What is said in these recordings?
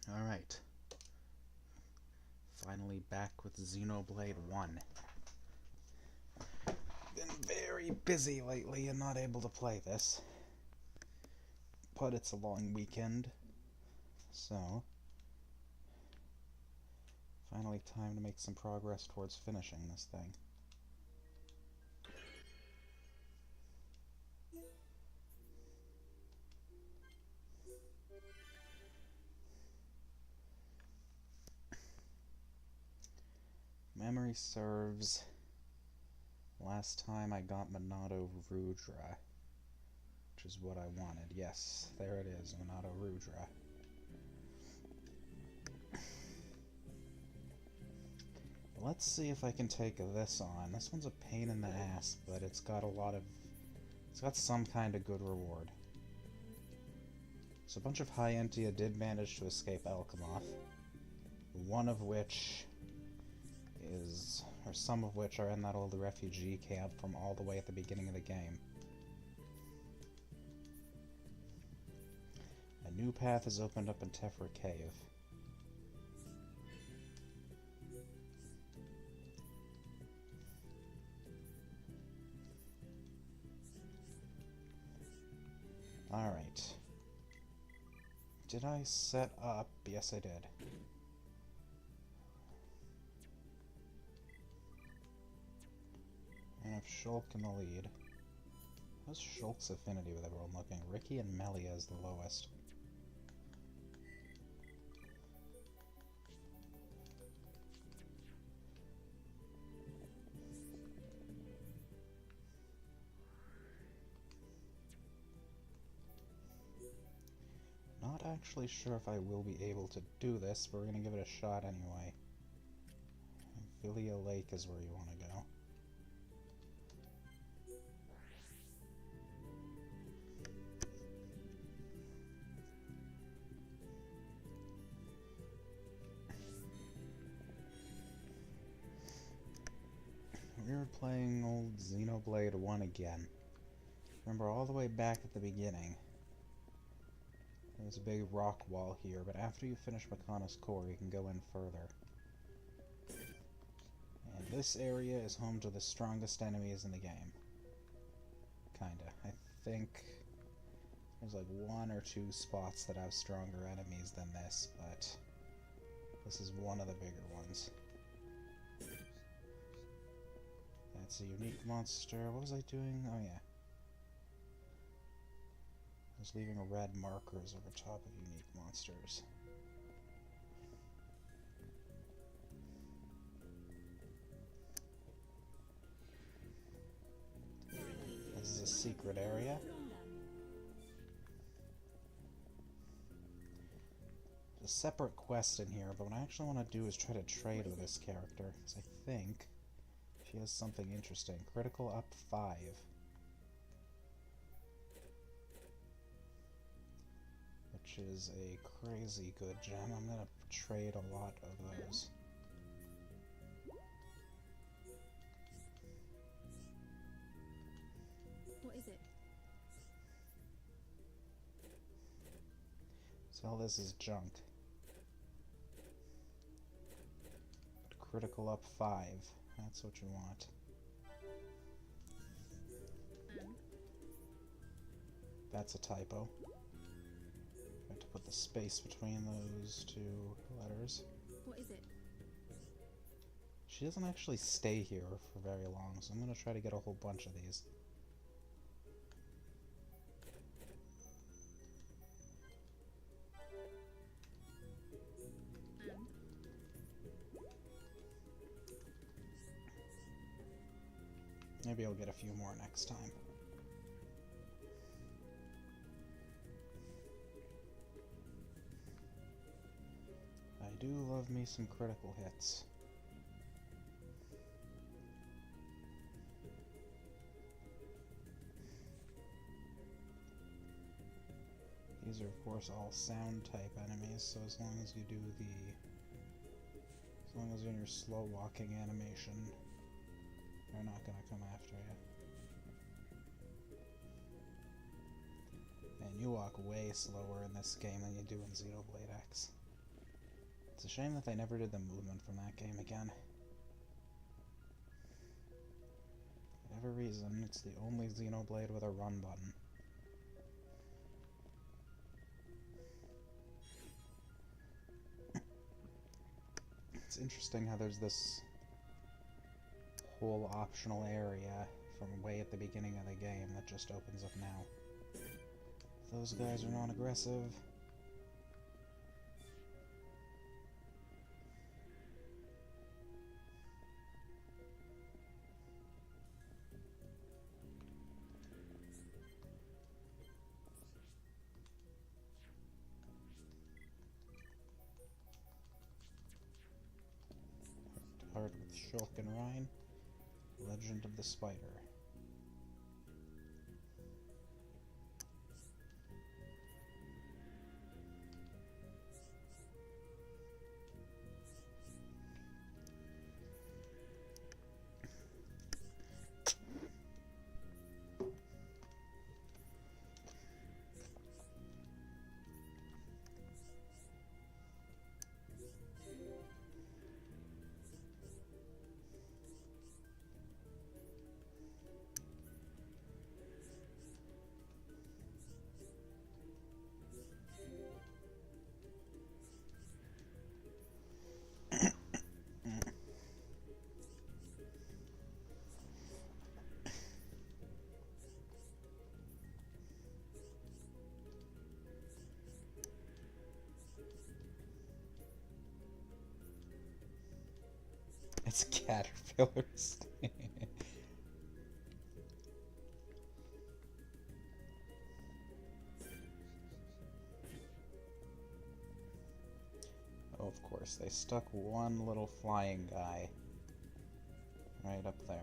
Alright. Finally back with Xenoblade 1. Been very busy lately and not able to play this. But it's a long weekend, so finally time to make some progress towards finishing this thing. Memory serves, last time I got Monado Rudra, which is what I wanted. Yes, there it is, Monado Rudra. Let's see if I can take this on. This one's a pain in the ass, but it's got some kind of good reward. So a bunch of High-Entia did manage to escape Alchemoth, one of which is, or some of which are in that old refugee camp from all the way at the beginning of the game. A new path has opened up in Tephra Cave. Alright. Did I set up? Yes, I did. I have Shulk in the lead. How's Shulk's affinity with everyone looking? Ricky and Melia is the lowest. Not actually sure if I will be able to do this, but we're gonna give it a shot anyway. Philia Lake is where you want to go. We're playing old Xenoblade 1 again. Remember, all the way back at the beginning, there's a big rock wall here, but after you finish Makana's core, you can go in further. And this area is home to the strongest enemies in the game. Kinda. I think there's like one or two spots that have stronger enemies than this, but this is one of the bigger ones. That's a unique monster. What was I doing? Oh yeah. I was leaving red markers over top of unique monsters. This is a secret area. There's a separate quest in here, but what I actually want to do is try to trade with this character, because I think she has something interesting. Critical up 5. Which is a crazy good gem. I'm gonna trade a lot of those. What is it? So all this is junk. But critical up 5. That's what you want. That's a typo. I have to put the space between those two letters. What is it? She doesn't actually stay here for very long, so I'm going to try to get a whole bunch of these. Maybe I'll get a few more next time. I do love me some critical hits. These are of course all sound type enemies, so as long as you're in your slow walking animation, they're not gonna come after you. And you walk way slower in this game than you do in Xenoblade X. It's a shame that they never did the movement from that game again. For whatever reason, it's the only Xenoblade with a run button. It's interesting how there's this whole optional area from way at the beginning of the game that just opens up now. If those guys are non-aggressive... Art with Shulk and Rhine. Legend of the Spider. It's caterpillars. Oh, of course, they stuck one little flying guy right up there.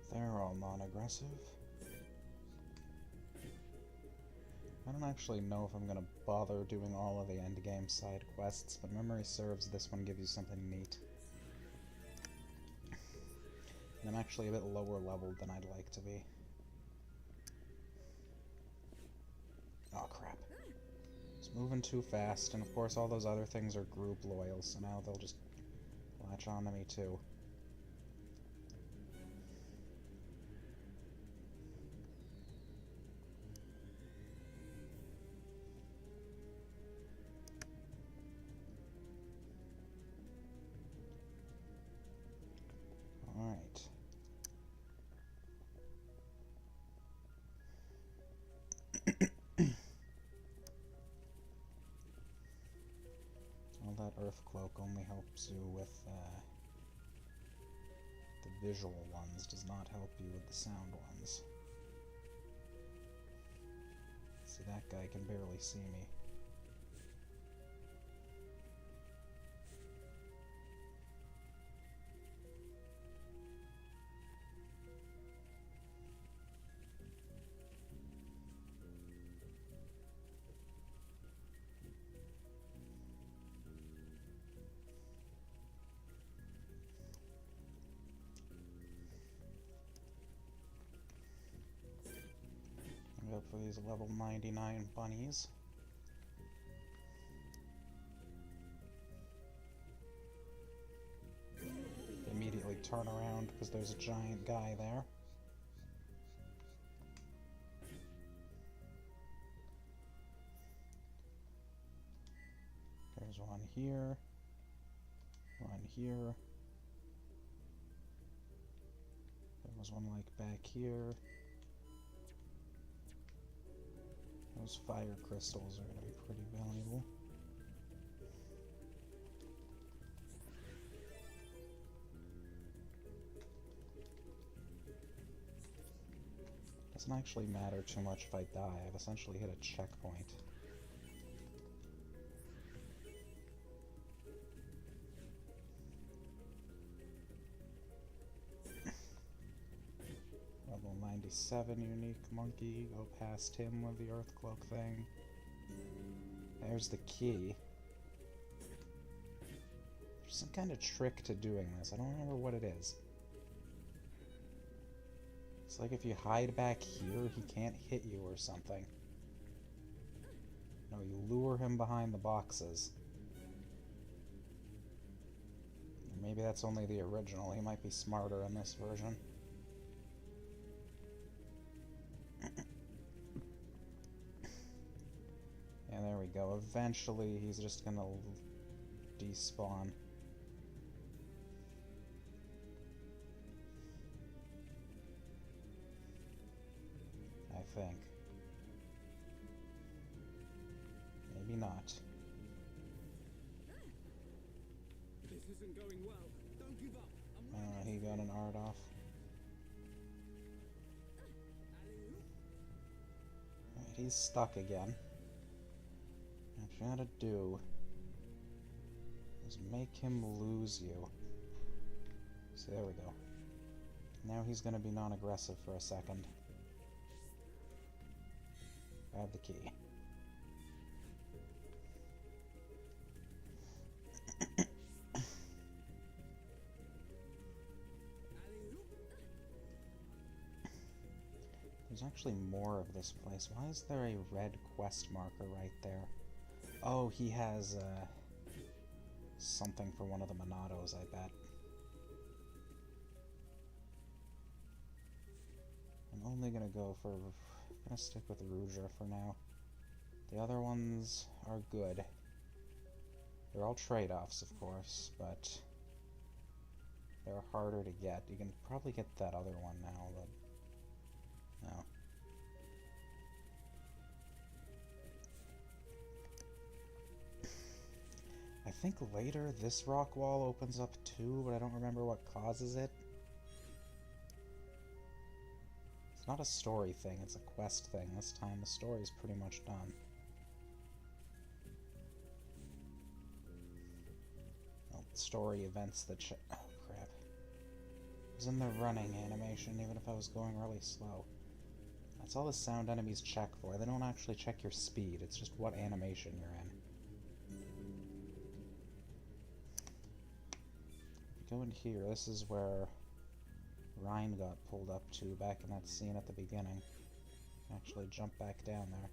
They're all non-aggressive. I don't actually know if I'm gonna bother doing all of the endgame side quests, but memory serves, this one gives you something neat. And I'm actually a bit lower leveled than I'd like to be. Oh crap. It's moving too fast, and of course all those other things are group loyal, so now they'll just latch on to me too. Alright. Well, that Earth Cloak only helps you with the visual ones, does not help you with the sound ones. See, that guy can barely see me. Go for these level 99 bunnies. They immediately turn around because there's a giant guy there. There's one here. One here. There was one like back here. Those fire crystals are going to be pretty valuable. Doesn't actually matter too much if I die. I've essentially hit a checkpoint. Level 97 unique monkey. Go past him with the Earth Cloak thing. There's the key. There's some kind of trick to doing this. I don't remember what it is. It's like if you hide back here, he can't hit you or something. No, you lure him behind the boxes. Maybe that's only the original. He might be smarter in this version. Yeah, there we go. Eventually, he's just gonna despawn. I think. Maybe not. This isn't going well. Don't give up. He got an art off. Right, he's stuck again. What you gotta do is make him lose you. So there we go. Now he's gonna be non-aggressive for a second. Grab the key. There's actually more of this place. Why is there a red quest marker right there? Oh, he has something for one of the Monados, I bet. I'm only gonna stick with Rouger for now. The other ones are good. They're all trade-offs, of course, but they're harder to get. You can probably get that other one now, but no. I think later this rock wall opens up too, but I don't remember what causes it. It's not a story thing, it's a quest thing. This time the story's pretty much done. Well, story events that oh crap. I was in the running animation even if I was going really slow. That's all the sound enemies check for. They don't actually check your speed, it's just what animation you're in. Go in here, this is where Ryan got pulled up to back in that scene at the beginning. Actually jump back down there.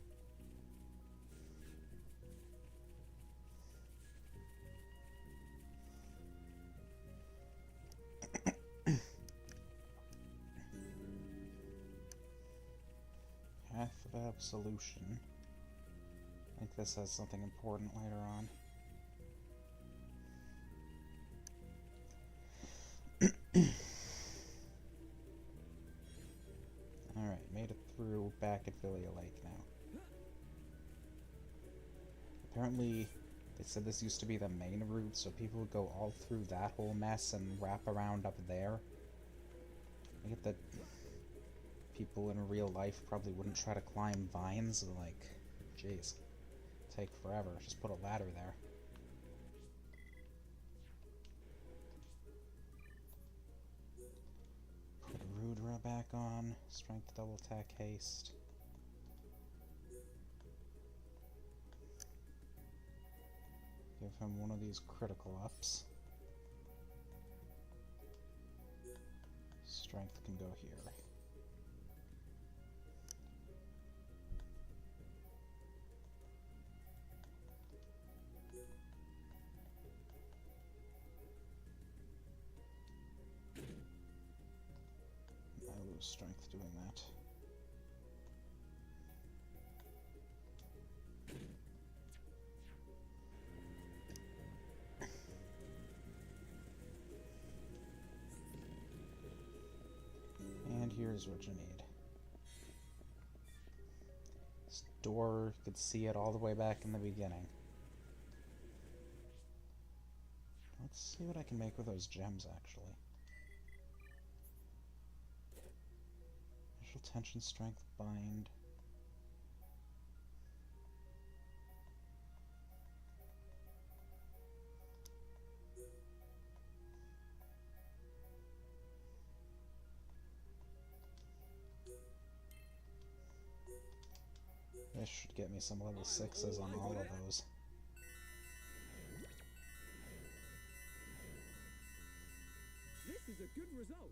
Path of Absolution. I think this has something important later on. Alright, made it through back at Villia Lake now. Apparently, they said this used to be the main route, so people would go all through that whole mess and wrap around up there. I get that people in real life probably wouldn't try to climb vines, like, jeez, take forever. Just put a ladder there. Put Rudra back on. Strength, double attack, haste. Give him one of these critical ups. Strength can go here. I lose strength doing that. And here's what you need. This door, you could see it all the way back in the beginning. Let's see what I can make with those gems, actually. Initial tension, strength, bind. This should get me some level 6s on all of those. a good result.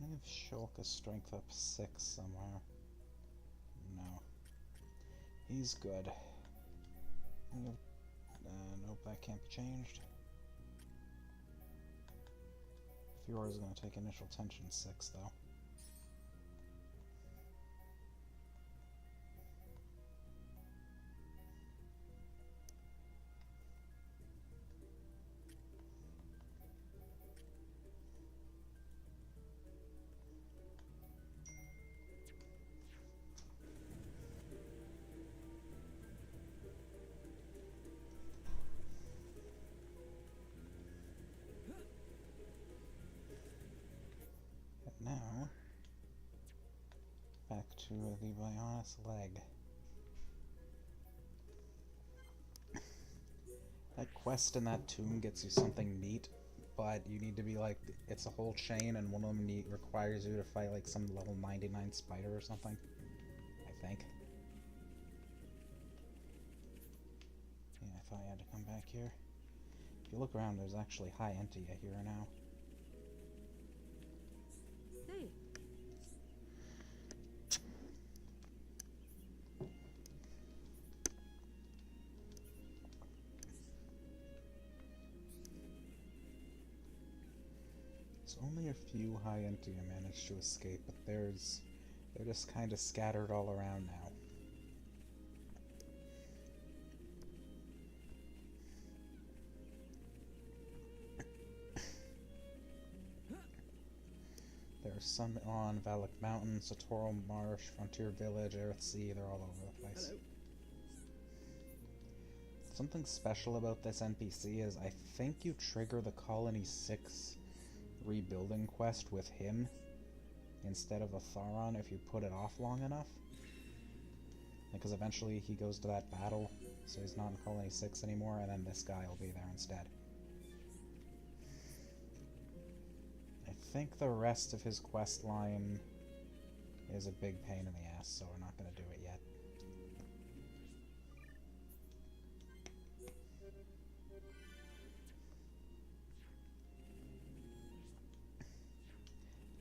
I have Shulka's strength up 6 somewhere. No. He's good. Nope, that can't be changed. Fiora's gonna take initial tension 6 though. Now, back to the Bionis leg. That quest in that tomb gets you something neat, but you need to be like, it's a whole chain, and one of them requires you to fight like some level 99 spider or something, I think. Yeah, I thought I had to come back here. If you look around, there's actually High Entia here now. Hey. There's only a few High Entia managed to escape, but they're just kind of scattered all around now. There's some on Valak Mountain, Satoral Marsh, Frontier Village, Aerith Sea, they're all over the place. Hello. Something special about this NPC is I think you trigger the Colony 6 rebuilding quest with him instead of a Tharon if you put it off long enough. Because eventually he goes to that battle, so he's not in Colony 6 anymore, and then this guy will be there instead. I think the rest of his quest line is a big pain in the ass, so we're not going to do it yet.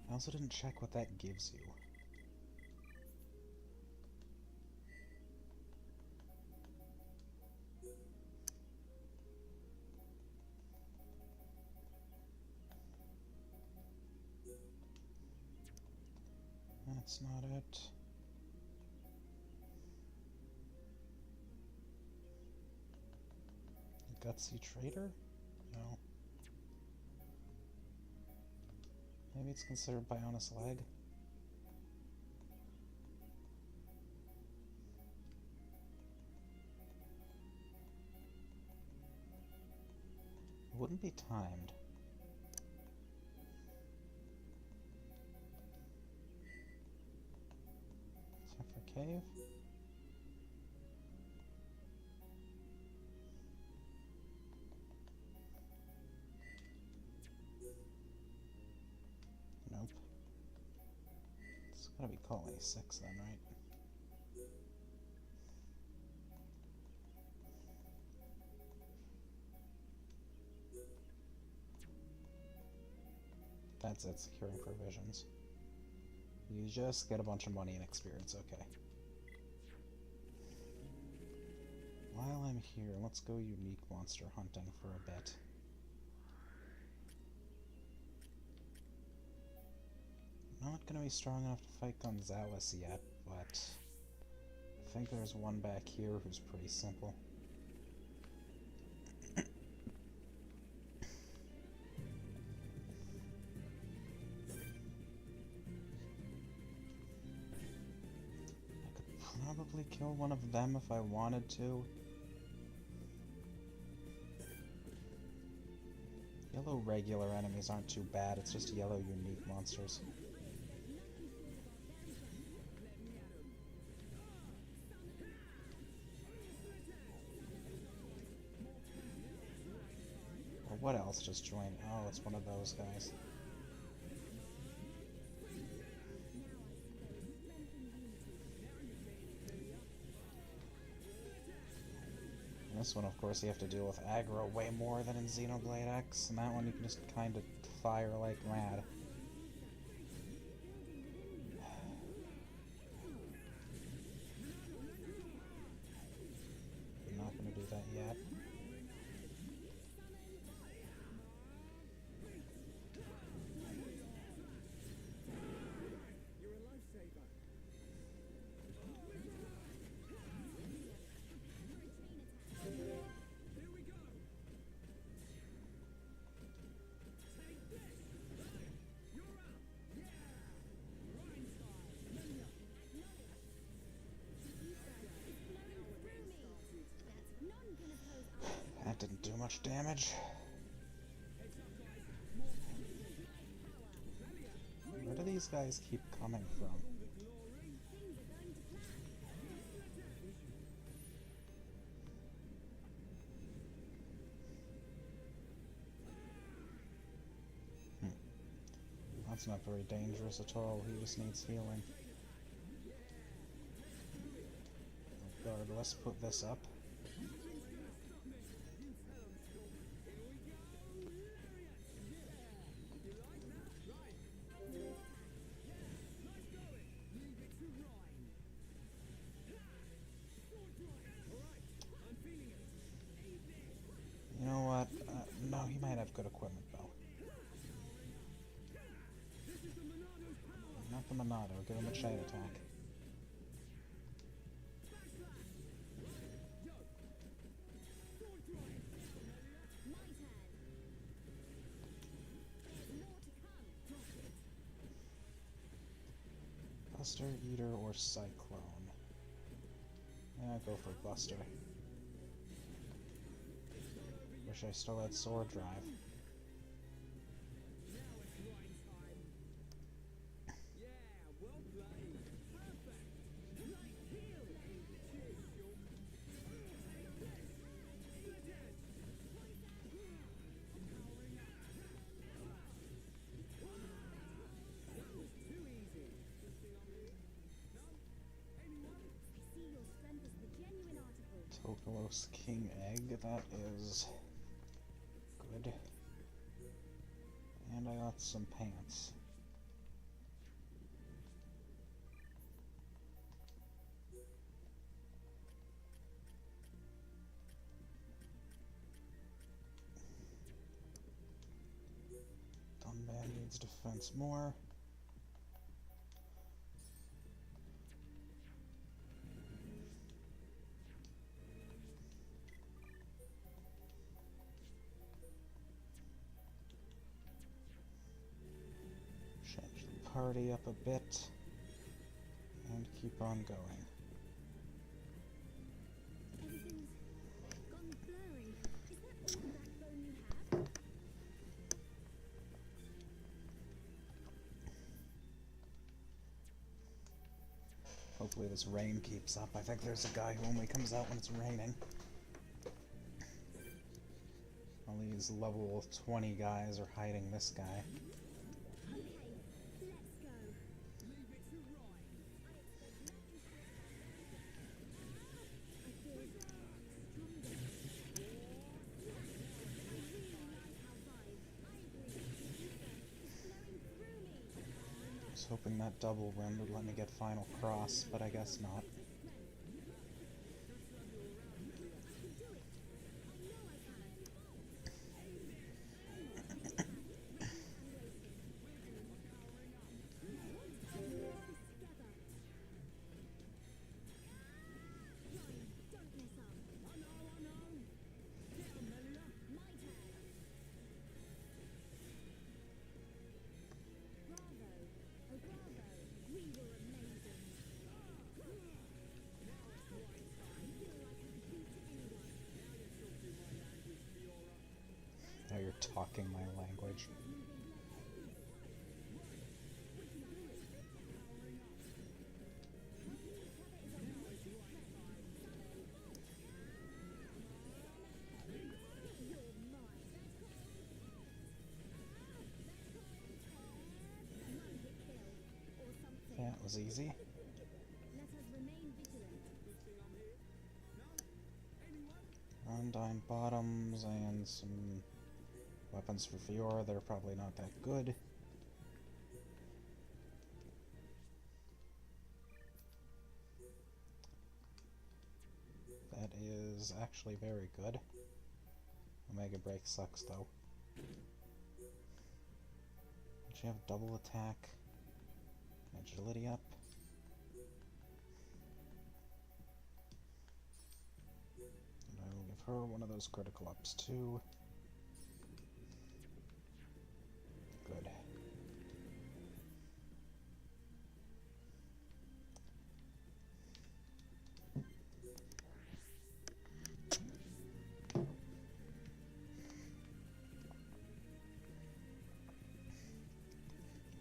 I also didn't check what that gives you. That's not it. Gutsy Trader? No. Maybe it's considered Bionis leg. It wouldn't be timed. Zephyr Cave? Nope. It's gotta be Colony 6 then, right? That's it, securing provisions. You just get a bunch of money and experience, okay. While I'm here, let's go unique monster hunting for a bit. Not gonna be strong enough to fight Gonzalez yet, but I think there's one back here who's pretty simple. Probably kill one of them if I wanted to. Yellow regular enemies aren't too bad, it's just yellow unique monsters. Or what else just joined? Oh, it's one of those guys. This one, of course, you have to deal with aggro way more than in Xenoblade X, and that one you can just kind of fire like mad. I'm not going to do that yet. That didn't do much damage. Where do these guys keep coming from? That's not very dangerous at all. He just needs healing. Regardless, put this up. You know what? No, he might have good equipment, though. Not the Monado. Give him a chain attack. Buster, Eater, or Cyclone? Yeah, go for Buster. Wish I still had Sword Drive. Tokalos King Egg, that is good. And I got some pants. Dunban needs defense more. Change the party up a bit, and keep on going. Everything's gone blurry. Is that all the backbone you have? Hopefully this rain keeps up. I think there's a guy who only comes out when it's raining. All these level 20 guys are hiding this guy. Okay, let's go. Leave it to I feel stronger. I really like our vibe. I agree. It's flowing through me. I was hoping that double wind would let me get Final Cross, but I guess not. Now you're talking my language. That was easy. Let us remain vigilant. Undyne bottoms and some weapons for Fiora. They're probably not that good. That is actually very good. Omega Break sucks though. Does she have double attack? Agility up. And I will give her one of those critical ups too. Good.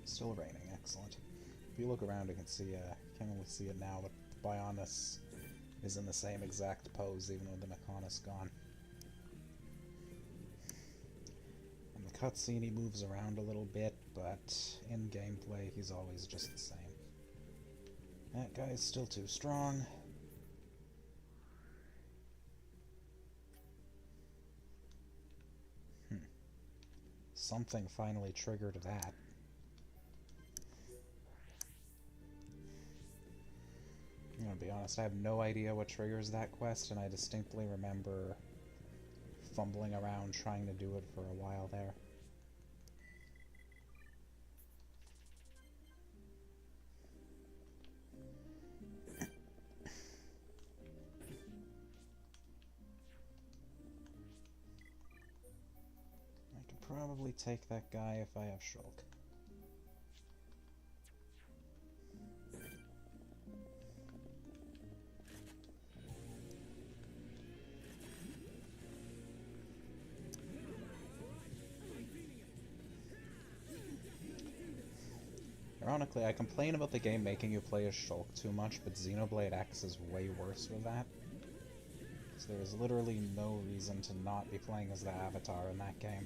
Still raining, excellent. If you look around, you can see, can't really see it now, but Bionis is in the same exact pose, even though the Mechonis gone. In the cutscene, he moves around a little bit, but in gameplay, he's always just the same. That guy's still too strong. Something finally triggered that. I'm gonna be honest, I have no idea what triggers that quest, and I distinctly remember fumbling around trying to do it for a while there. I could probably take that guy if I have Shulk. Ironically, I complain about the game making you play as Shulk too much, but Xenoblade X is way worse with that. So there is literally no reason to not be playing as the Avatar in that game.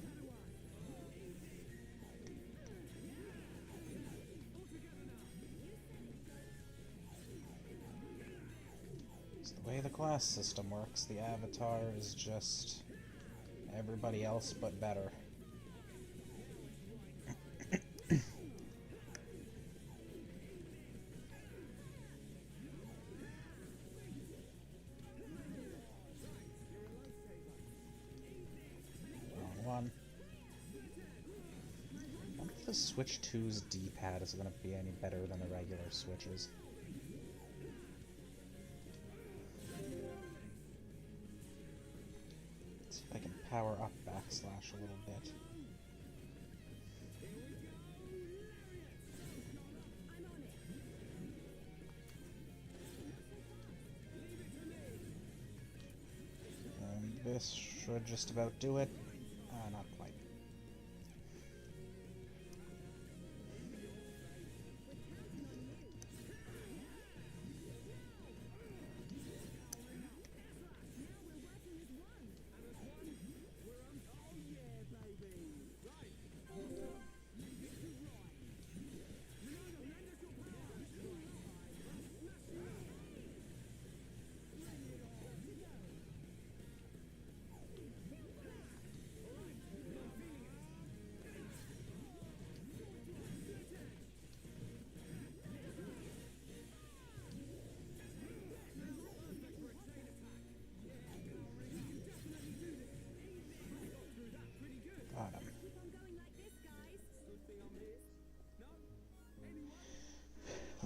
It's the way the class system works. The Avatar is just everybody else but better. The Switch 2's D-pad is going to be any better than the regular Switches. Let's see if I can power up backslash a little bit. This should just about do it. Not quite.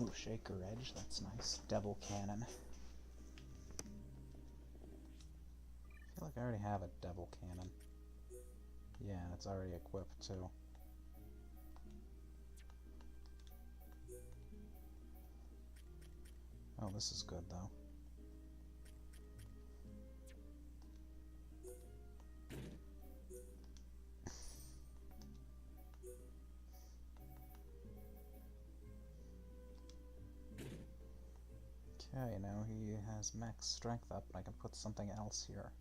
Ooh, Shaker Edge, that's nice. Devil Cannon. I feel like I already have a Devil Cannon. Yeah, it's already equipped too. Oh, this is good though. Okay, now he has max strength up, and I can put something else here.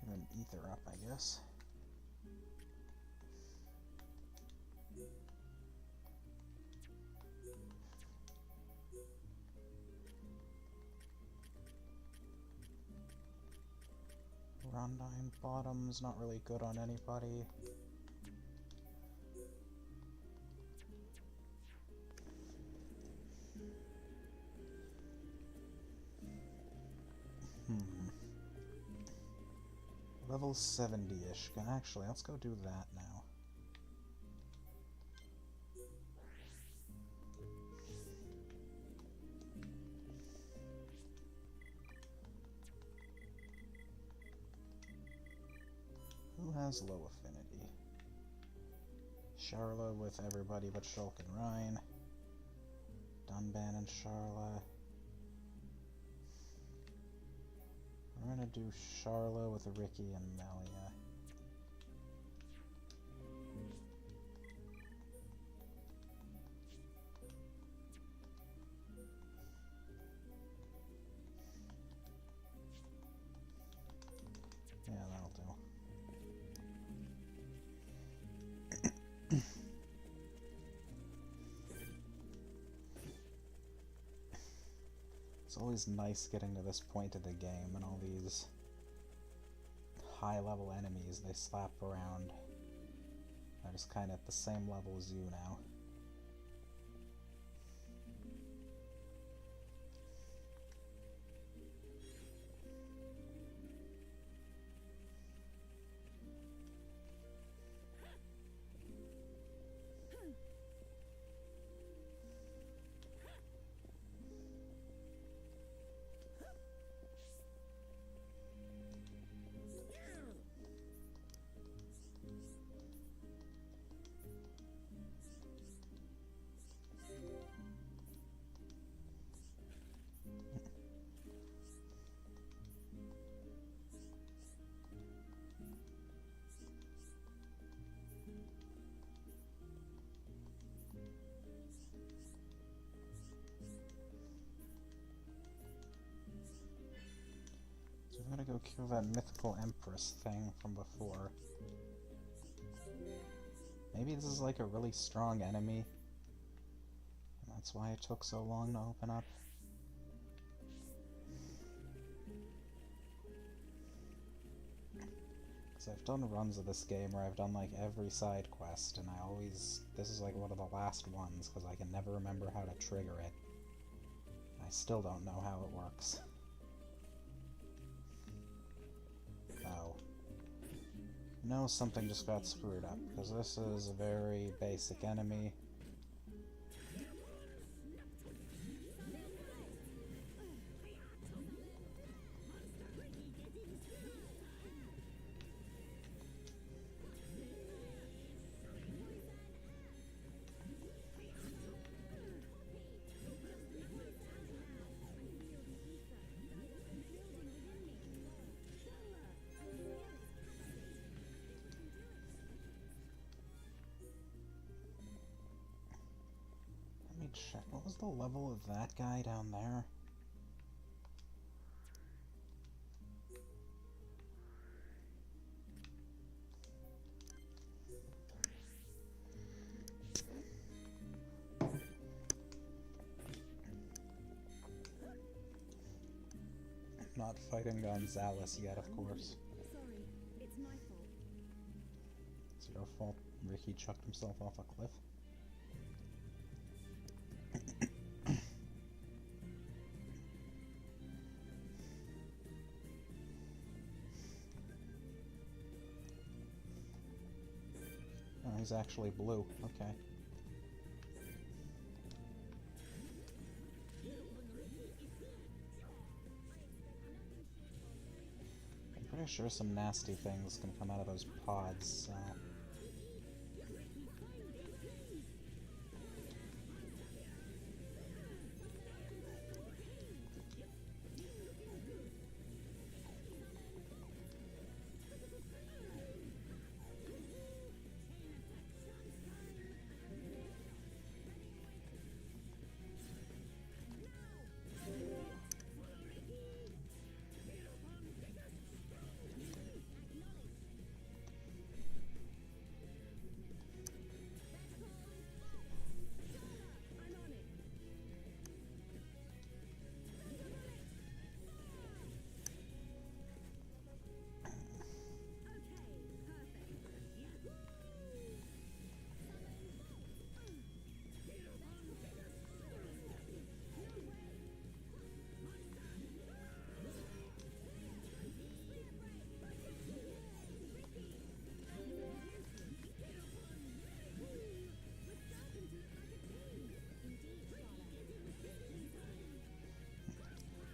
Give him ether up, I guess. Undyne Bottom's not really good on anybody. Level 70-ish. Actually, let's go do that now. Who has low affinity? Charla with everybody but Shulk and Rhine. Dunban and Charla. We're gonna do Charla with Ricky and Melia. Yeah, that'll do. It's always nice getting to this point of the game and all these high-level enemies they slap around are just kind of at the same level as you now. I'm gonna go kill that mythical empress thing from before. Maybe this is like a really strong enemy, and that's why it took so long to open up. Because I've done runs of this game where I've done like every side quest, and this is like one of the last ones because I can never remember how to trigger it. I still don't know how it works. Oh. No, something just got screwed up, because this is a very basic enemy. Check. What was the level of that guy down there? Not fighting Gonzalez yet, of course. Sorry, it's my fault. It's your fault Ricky chucked himself off a cliff. Oh, he's actually blue. Okay. I'm pretty sure some nasty things can come out of those pods, so...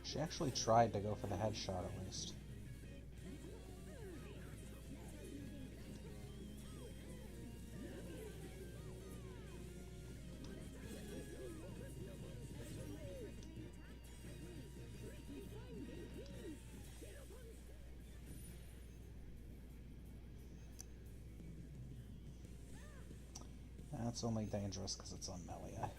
She actually tried to go for the headshot at least. That's only dangerous because it's on Melia.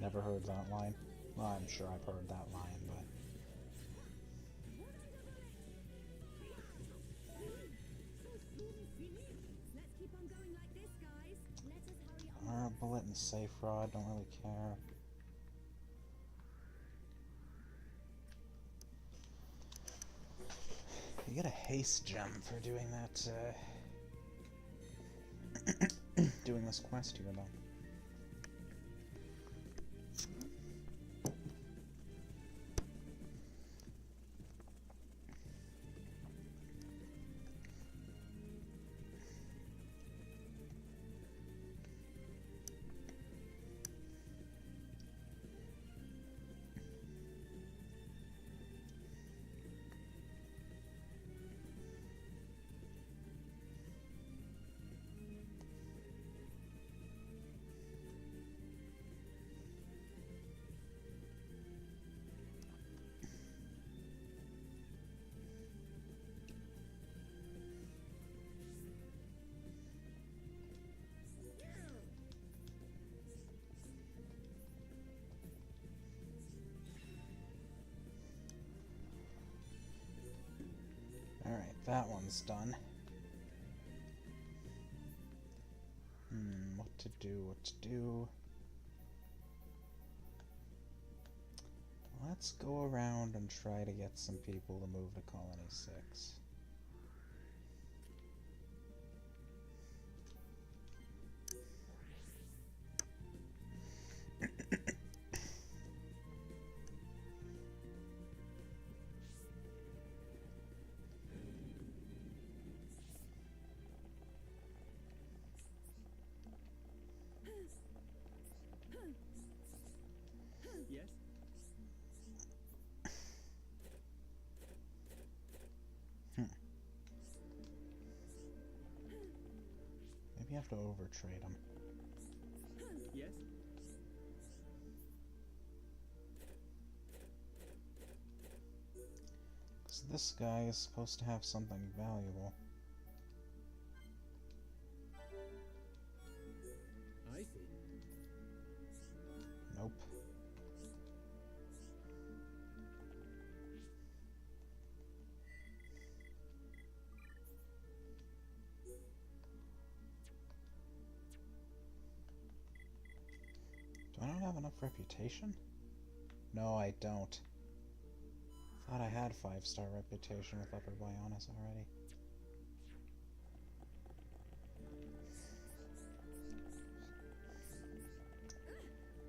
Never heard that line. Well, I'm sure I've heard that line, but... Let's keep on going like this, guys. Let us hurry on. Bullet and safe rod, don't really care. You get a haste gem for doing that, doing this quest here, though. Alright, that one's done. What to do? Let's go around and try to get some people to move to Colony 6. Yes? Maybe I have to overtrade him. Yes? Because this guy is supposed to have something valuable. I see. Nope. Do I not have enough reputation? No, I don't. Thought I had 5-star reputation with Upper Bionis already.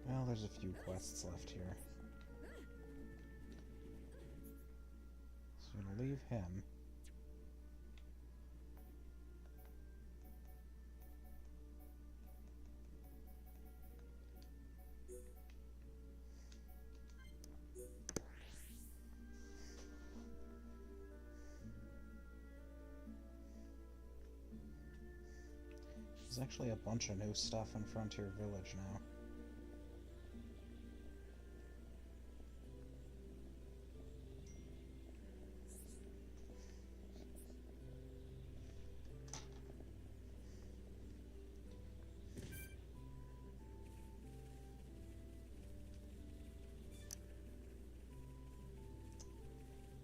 Well, there's a few quests left here. So I'm gonna leave him. There's actually a bunch of new stuff in Frontier Village now.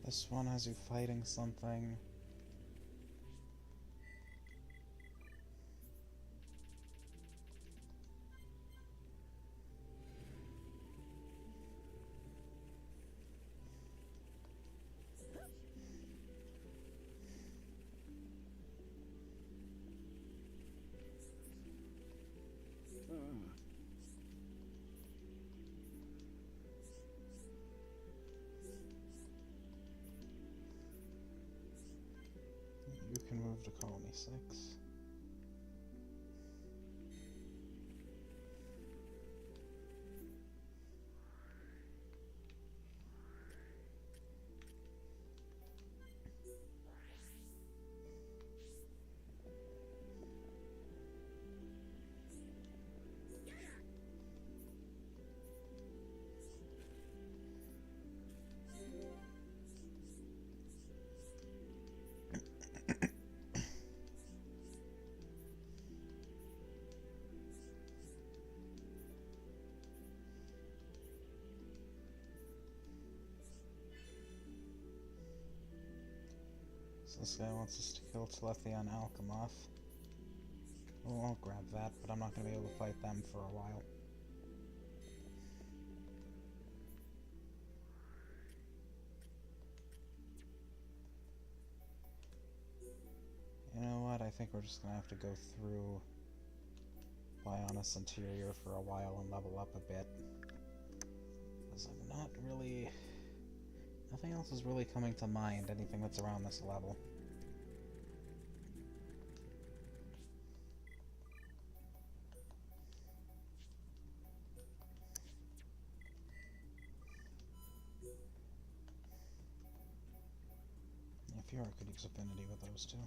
This one has you fighting something. You can move to Colony 6. This guy wants us to kill Telethia and Alchemoth. Oh, I'll grab that, but I'm not going to be able to fight them for a while. You know what, I think we're just going to have to go through Bionis Interior for a while and level up a bit. Because I'm not really... Nothing else is really coming to mind, anything that's around this level. Yeah, Fiora could use Affinity with those two.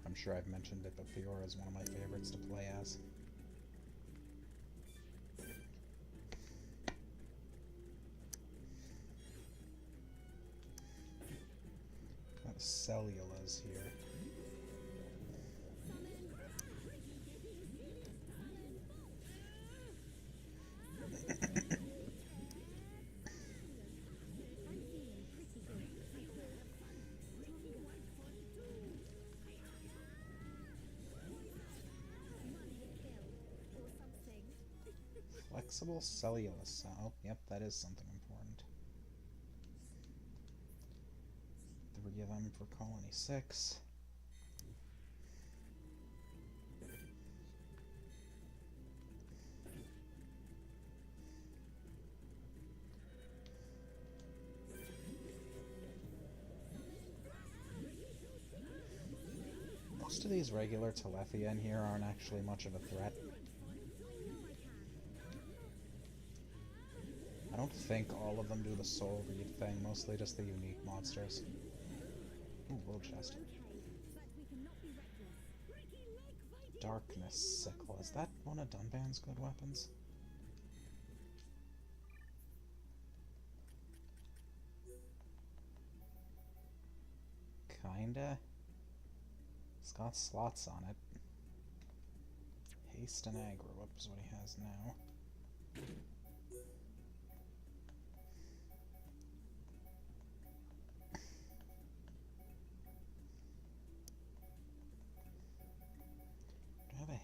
I'm sure I've mentioned it, but Fiora is one of my favorites to play as. Got Cellulas here. Flexible cellulose. Oh, yep, that is something important. 3 of them for Colony 6. Most of these regular Telethia in here aren't actually much of a threat. I don't think all of them do the soul read thing, mostly just the unique monsters. Ooh, gold chest. Darkness Sickle. Is that one of Dunban's good weapons? Kinda. It's got slots on it. Haste and Aggro Whip is what he has now.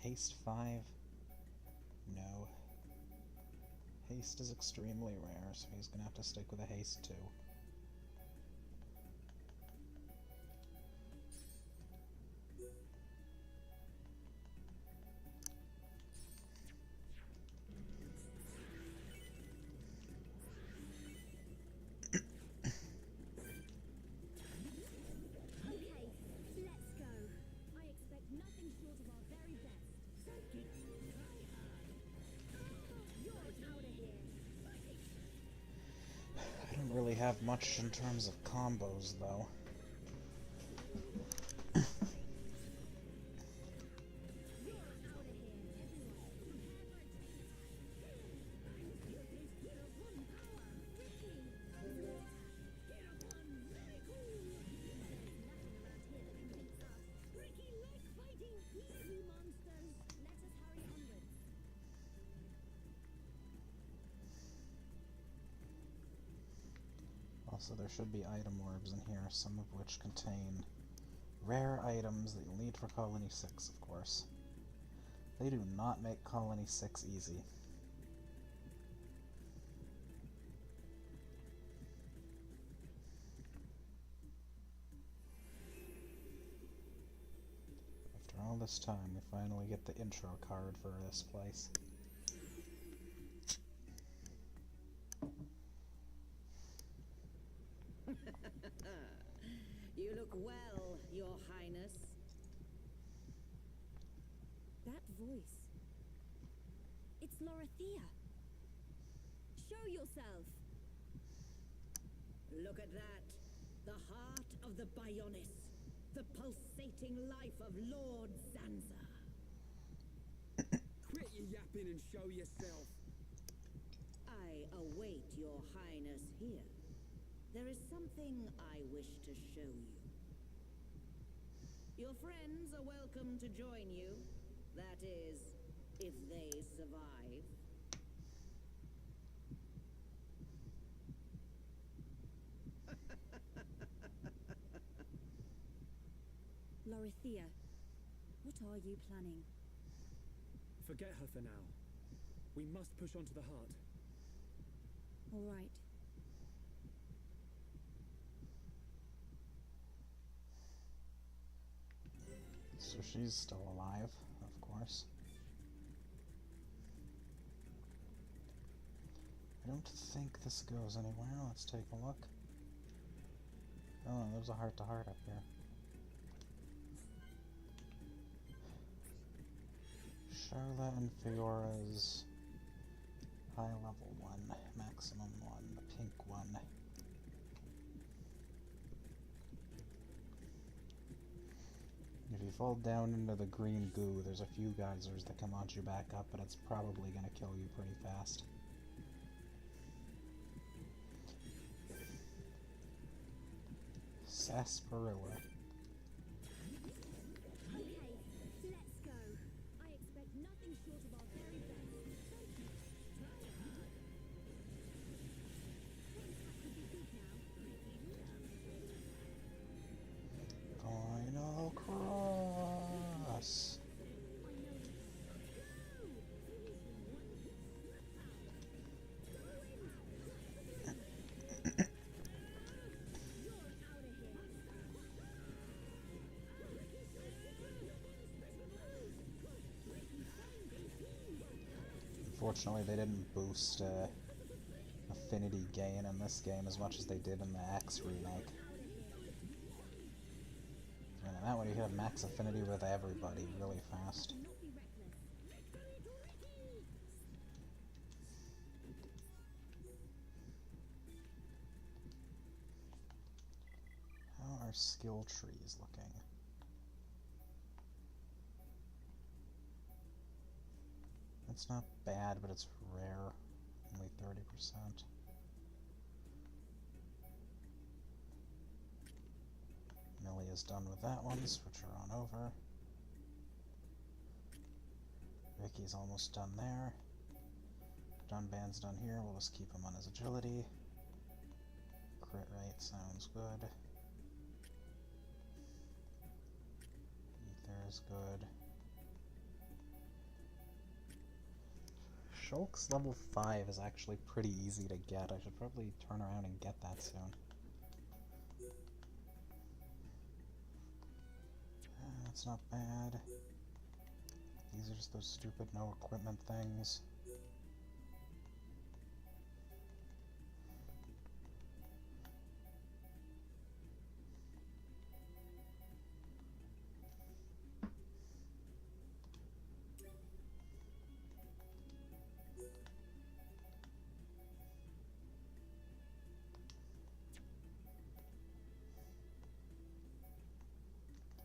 Haste 5? No. Haste is extremely rare, so he's gonna have to stick with a Haste 2. Really have much in terms of combos, though. Also, there should be item orbs in here, some of which contain rare items that you'll need for Colony 6, of course. They do not make Colony 6 easy. After all this time, we finally get the intro card for this place. You look well, Your Highness. That voice. It's Lorithia. Show yourself. Look at that. The heart of the Bionis. The pulsating life of Lord Zanza. Quit your yapping and show yourself. I await Your Highness here. There is something I wish to show you. Your friends are welcome to join you. That is, if they survive. Lorithia, what are you planning? Forget her for now. We must push on to the heart. All right. So she's still alive, of course. I don't think this goes anywhere. Let's take a look. Oh, there's a heart-to-heart up here. Charlotte and Fiora's high level one, maximum one, the pink one. If you fall down into the green goo, there's a few geysers that can launch you back up, but it's probably going to kill you pretty fast. Sarsaparilla. Okay, let's go. I expect nothing short of our very best. Thank you. Final cross. Unfortunately, they didn't boost affinity gain in this game as much as they did in the X remake. And in that one, you have max affinity with everybody really fast. How are skill trees looking? It's not bad, but it's rare. Only 30%. Millie is done with that one. Switch her on over. Ricky's almost done there. Dunban's done here. We'll just keep him on his agility. Crit rate sounds good. Ether is good. Shulk's level 5 is actually pretty easy to get. I should probably turn around and get that soon. That's not bad. These are just those stupid no equipment things.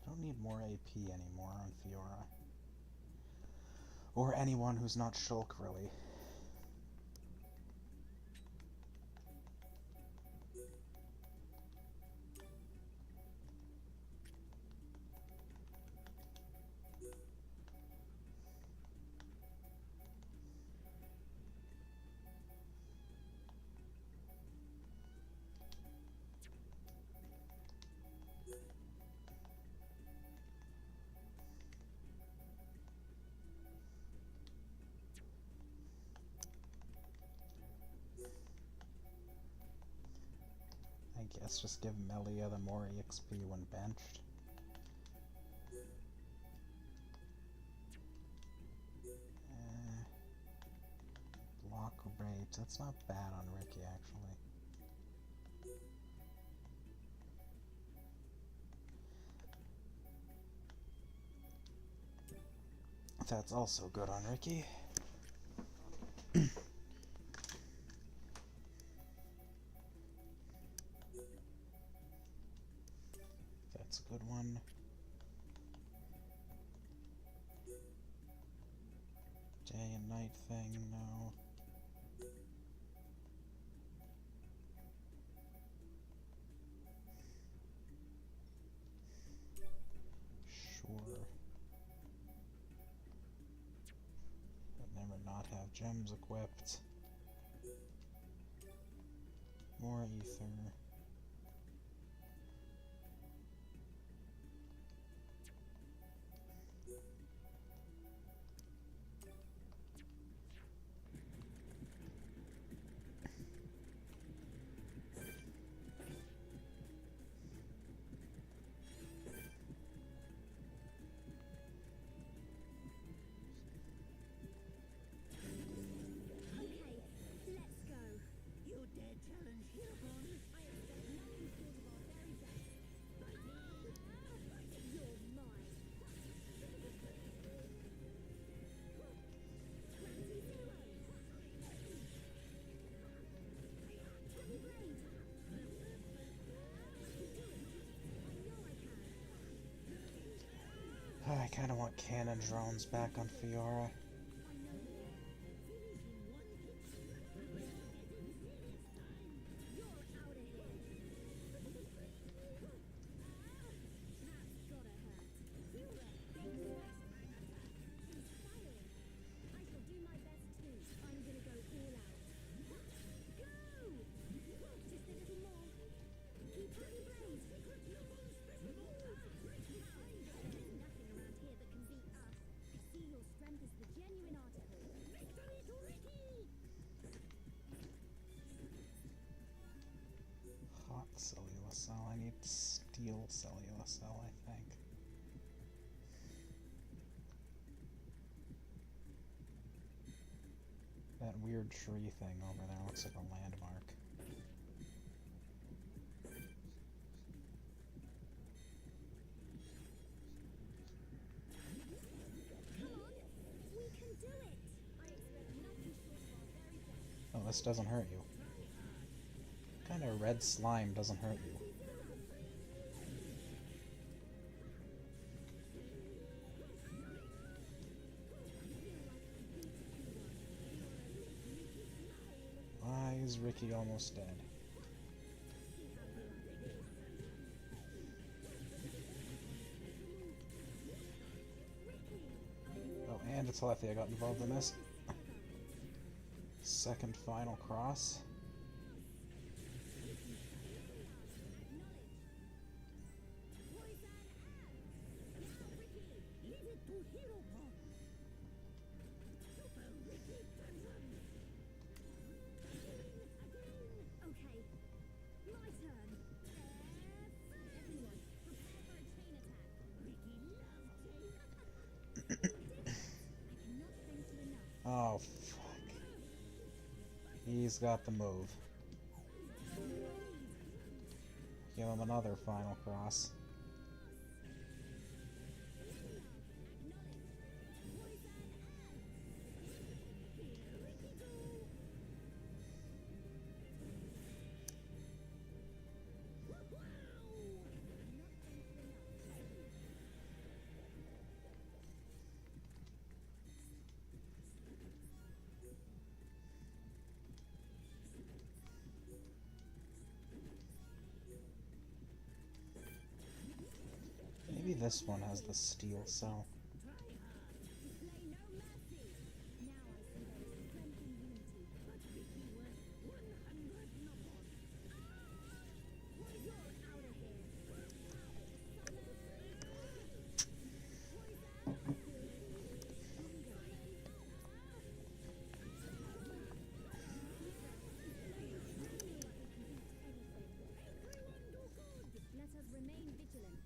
Don't need more AP anymore on Fiora. Or anyone who's not Shulk, really. I guess just give Melia the more EXP when benched. Block rate, that's not bad on Ricky actually. That's also good on Ricky. That's a good one. Day and night thing, no. Sure. gems equipped. More ether. Okay, let's go. You dare challenge Hirabon? I expect nothing short of our very best. You're mine. 20-0. Heavy blade. I know I can. I kind of want cannon drones back on Fiora. You're out of here. That's gotta hurt. Inspiring. I shall do my best too. I'm gonna go all out. Go! Just a little more. Keep heavy blades. There's nothing around here that can beat us. I see your strength is the genuine article. Victory to Ricky! Hot cellular cell. I need steel cellular cell, I think. That weird tree thing over there looks like a landmark. Come on! We can do it! I expect nothing short of our very best. Oh, this doesn't hurt you. What kind of red slime doesn't hurt you? Why is Ricky almost dead? Oh, and Atelethia got involved in this. Second final cross. Okay, my turn. Everyone, prepare for a chain attack. I cannot thank you enough. Oh, fuck. He's got the move. Give him another final cross. Maybe this one has the steel cell. Display no mercy. Now I see there is strength in unity. But Ricky was 100 Nobon. You're out of here. Let us remain vigilant.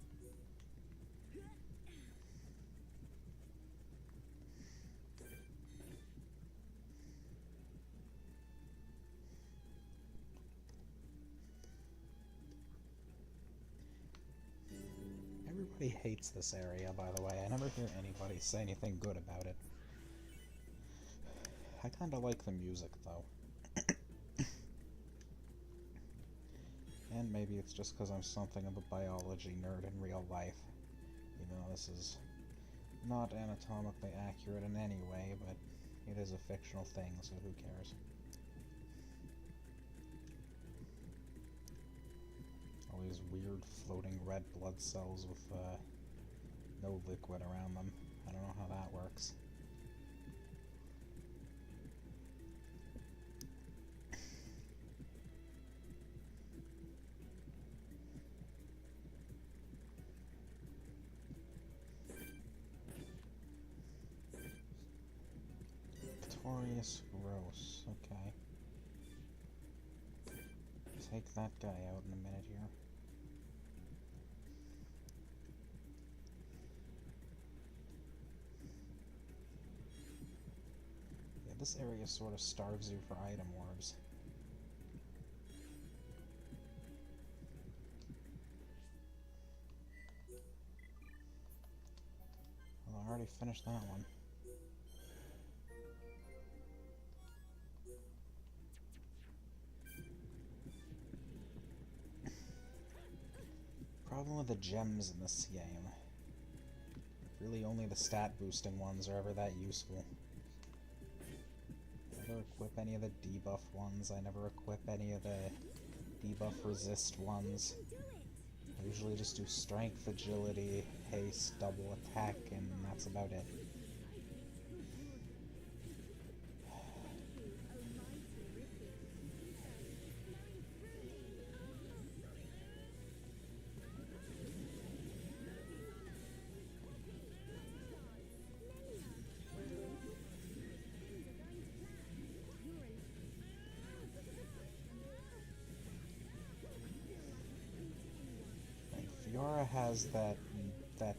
Everybody hates this area, by the way. I never hear anybody say anything good about it. I kinda like the music, though. And maybe it's just because I'm something of a biology nerd in real life. Even though this is not anatomically accurate in any way, but it is a fictional thing, so who cares? All these weird floating red blood cells with no liquid around them. I don't know how that works. Notorious Gross. Okay. Take that guy out in a minute here. Yeah, this area sort of starves you for item orbs. Well, I already finished that one. Problem with the gems in this game. Really only the stat boosting ones are ever that useful. I never equip any of the debuff ones, I never equip any of the debuff resist ones. I usually just do strength, agility, haste, double attack, and that's about it. Fiora has that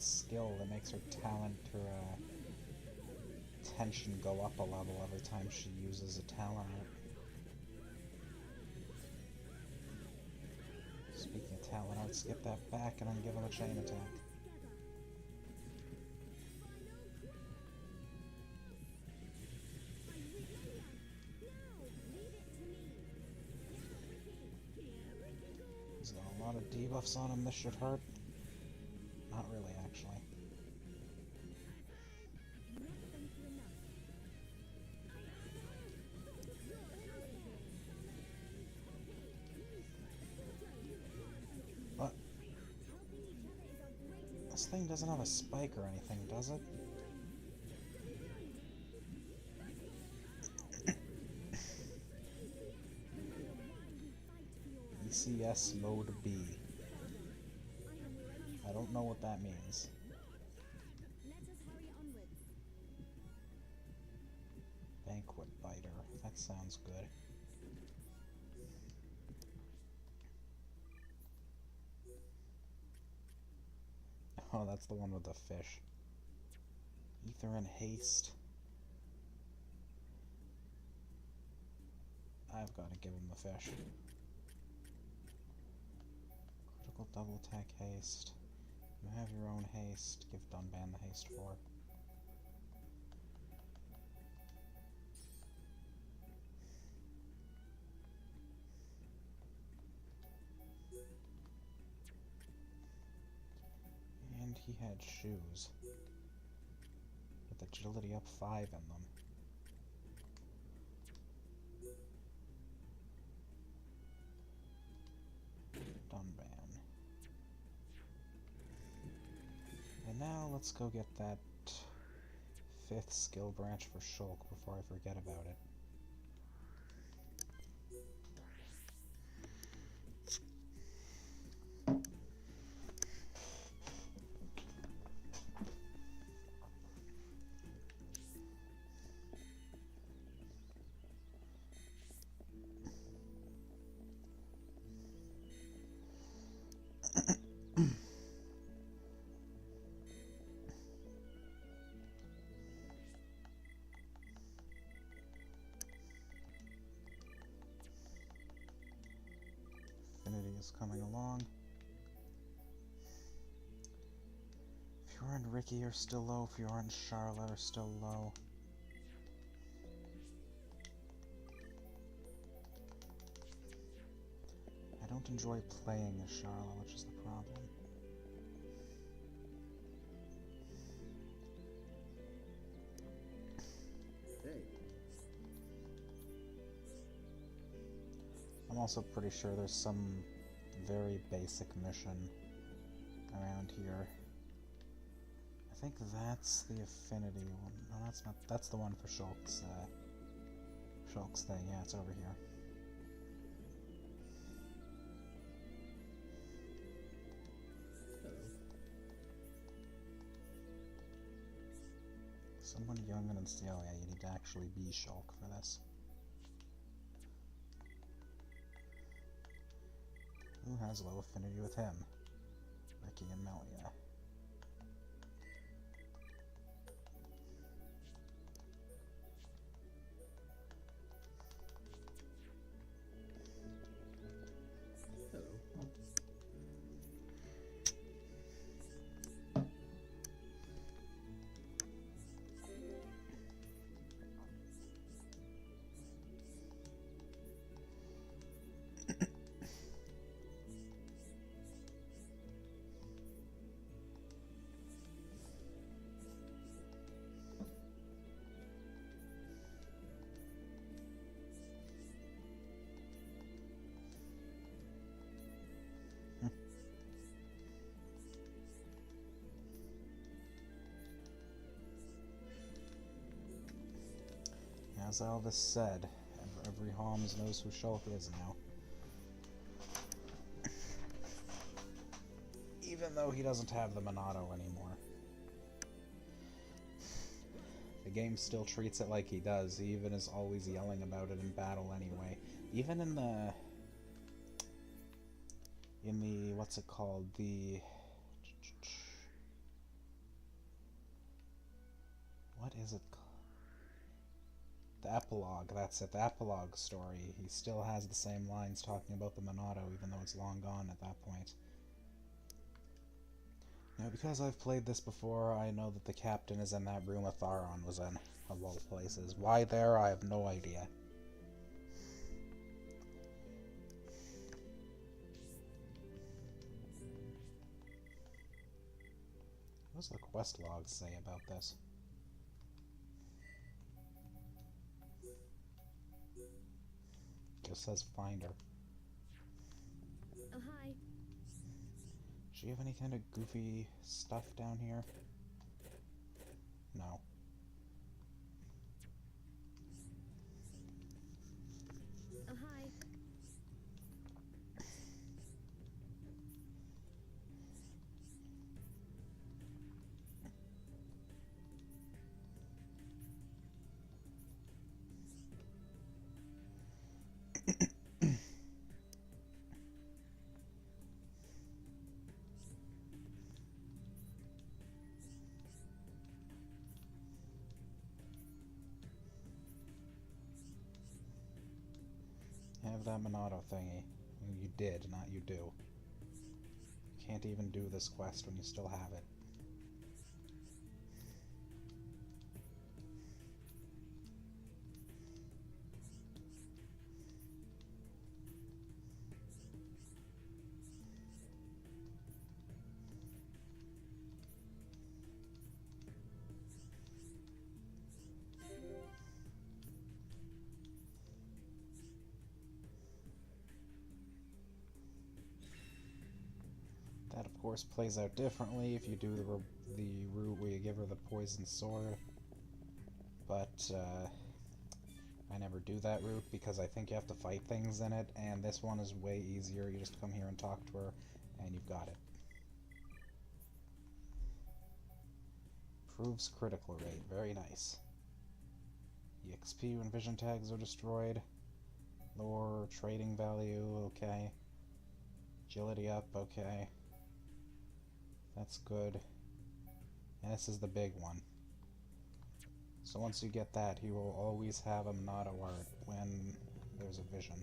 skill that makes her talent, her tension go up a level every time she uses a talent. Speaking of talent, I'd skip that back and then give him a chain attack. He's got a lot of debuffs on him, this should hurt. Not really, actually. What? This thing doesn't have a spike or anything, does it? ECS Mode B. I don't know what that means. Banquet Biter. That sounds good. Oh, that's the one with the fish. Ether and Haste. I've got to give him the fish. Critical double attack haste. You have your own haste. Give Dunban the haste for it. And he had shoes. With agility up 5 in them. Dunban. And now let's go get that 5th skill branch for Shulk before I forget about it. Is coming along. Fiora and Ricky are still low. Fiora and Charlotte are still low. I don't enjoy playing as Charlotte, which is the problem. Hey. I'm also pretty sure there's some very basic mission around here. I think that's the affinity one. No, that's not. That's the one for Shulk's thing. Yeah, it's over here. So Someone young and still, oh yeah, you need to actually be Shulk for this. Who has low affinity with him? Ricky and Melia. As Elvis said, every Holmes knows who Shulk is now. Even though he doesn't have the Monado anymore. The game still treats it like he does. He even is always yelling about it in battle anyway. Even in the... what's it called? What is it called? The epilogue, that's it, the epilogue story. He still has the same lines talking about the Monado, even though it's long gone at that point. Now, because I've played this before, I know that the captain is in that room that Tharon was in, of all places. Why there, I have no idea. What does the quest log say about this? Just says find her. Oh, hi. Does she have any kind of goofy stuff down here? No. Oh, hi. Have that Monado thingy. You did, not you do. You can't even do this quest when you still have it. That, of course, plays out differently if you do the route where you give her the poison sword. But, I never do that route because I think you have to fight things in it, and this one is way easier. You just come here and talk to her, and you've got it. Proves critical rate. Very nice. EXP when vision tags are destroyed. Lower trading value, okay. Agility up, okay. That's good. And this is the big one. So once you get that, he will always have a Monado art when there's a vision.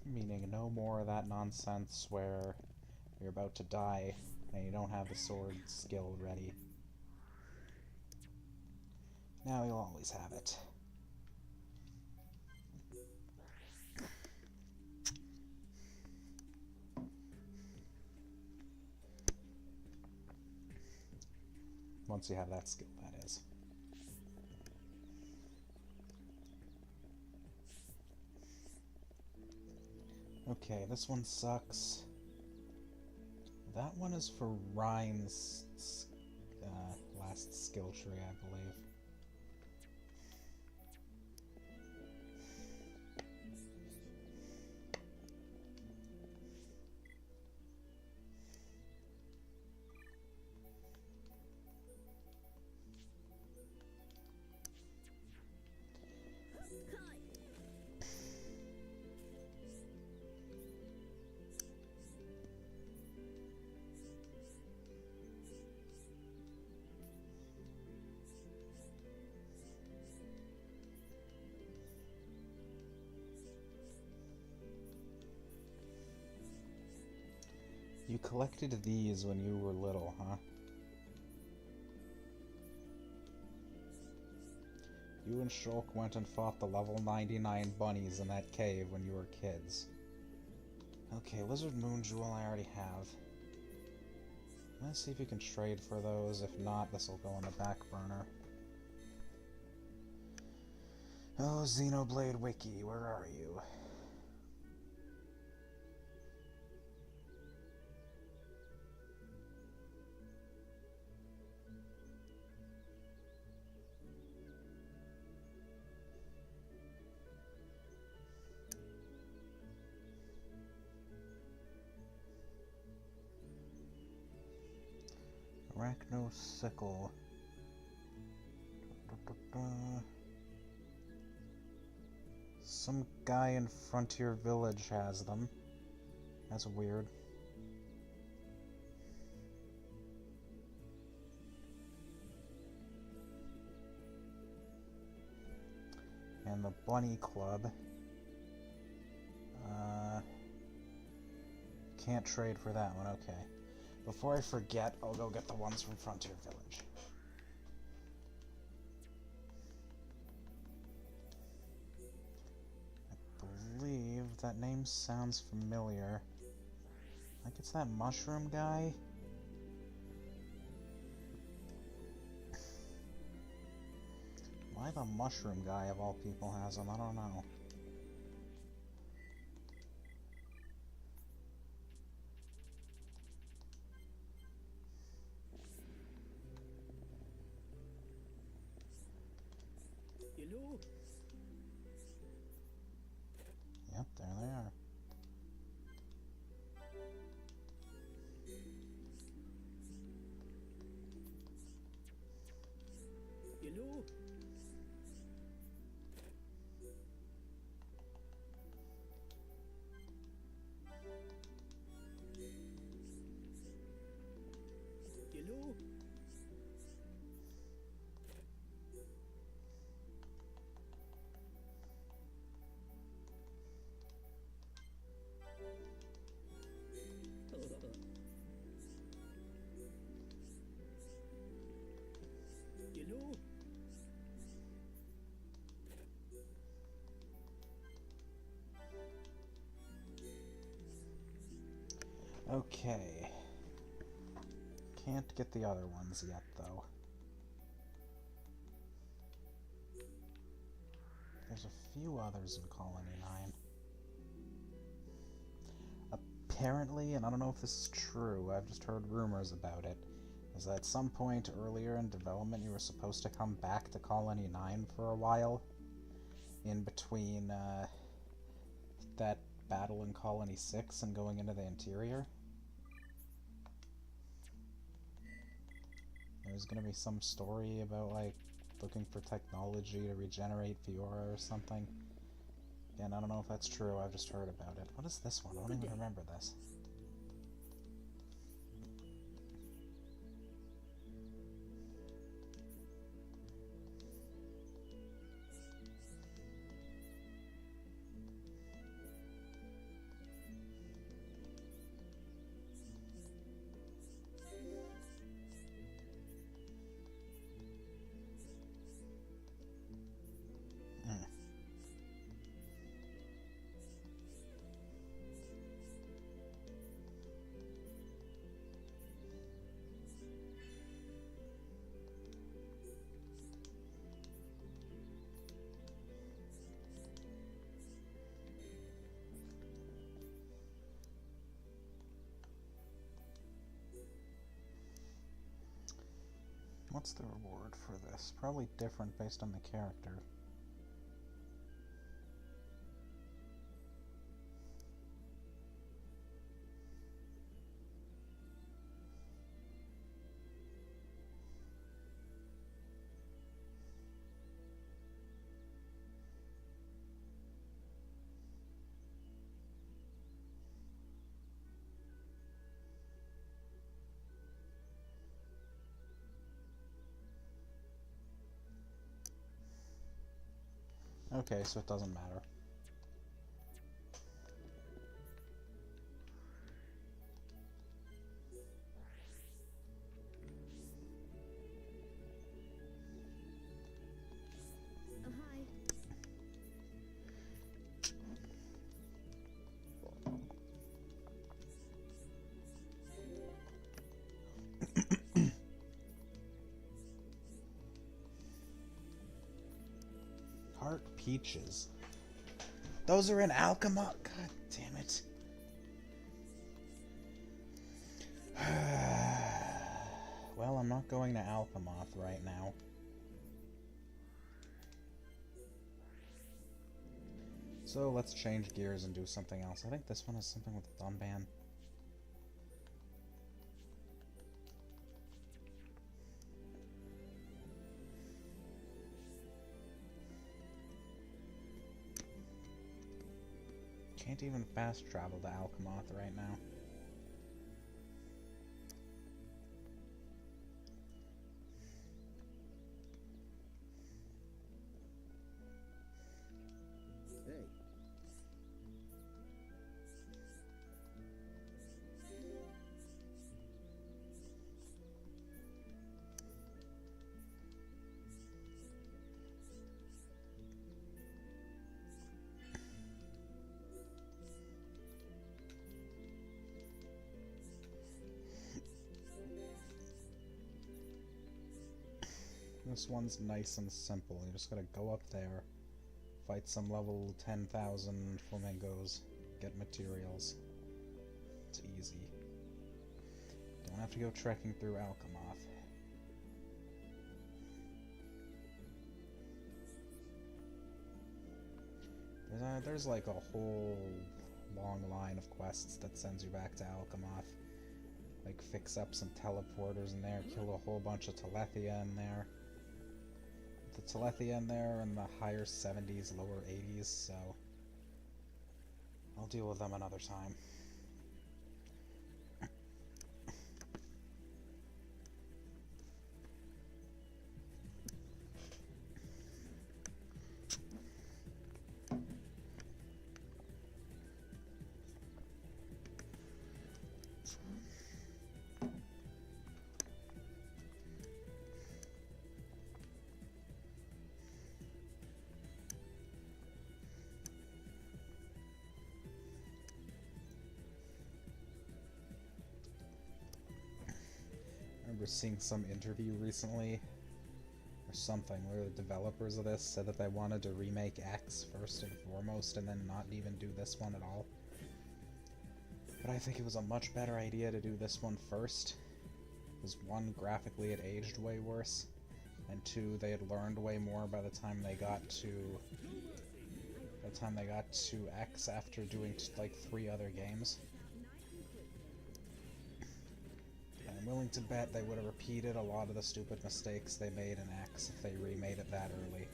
Meaning no more of that nonsense where you're about to die and you don't have the sword skill ready. Now you'll always have it. Once you have that skill, that is. Okay, this one sucks. That one is for Ryan's last skill tree, I believe. collected these when you were little, huh? You and Shulk went and fought the level 99 bunnies in that cave when you were kids. Okay, Lizard Moon Jewel I already have. Let's see if you can trade for those. If not, this will go on the back burner. Oh, Xenoblade Wiki, where are you? Arachnosickle. Some guy in Frontier Village has them. That's weird. And the Bunny Club. Can't trade for that one, okay. Before I forget, I'll go get the ones from Frontier Village. I believe that name sounds familiar. Like it's that mushroom guy? Why the mushroom guy of all people has them? I don't know. Hello? Yep, there they are. Hello? Hello? Hello? Okay. Can't get the other ones yet, though. There's a few others in Colony 9. Apparently, and I don't know if this is true, I've just heard rumors about it, is that at some point earlier in development you were supposed to come back to Colony 9 for a while, in between that battle in Colony 6 and going into the interior. There's gonna be some story about, like, looking for technology to regenerate Fiora or something. Again, I don't know if that's true, I've just heard about it. What is this one? I don't even remember this. What's the reward for this? Probably different based on the character. Okay, so it doesn't matter. peaches. Those are in Alchemot. God damn it. Well, I'm not going to Alchemoth right now. So let's change gears and do something else. I think this one has something with the Dunban. Can't even fast travel to Alchemoth right now. Hey. This one's nice and simple. You just gotta go up there, fight some level 10,000 flamingos, get materials. It's easy. Don't have to go trekking through Alchemoth. There's like a whole long line of quests that sends you back to Alchemoth. Like fix up some teleporters in there, kill a whole bunch of Telethia in there. The Telethia in there are in the higher 70s, lower 80s, so I'll deal with them another time. I remember seeing some interview recently, or something, where the developers of this said that they wanted to remake X first and foremost, and then not even do this one at all. But I think it was a much better idea to do this one first, because one, graphically it aged way worse, and two, they had learned way more by the time they got to X after doing like 3 other games. I'm willing to bet they would have repeated a lot of the stupid mistakes they made in X if they remade it that early.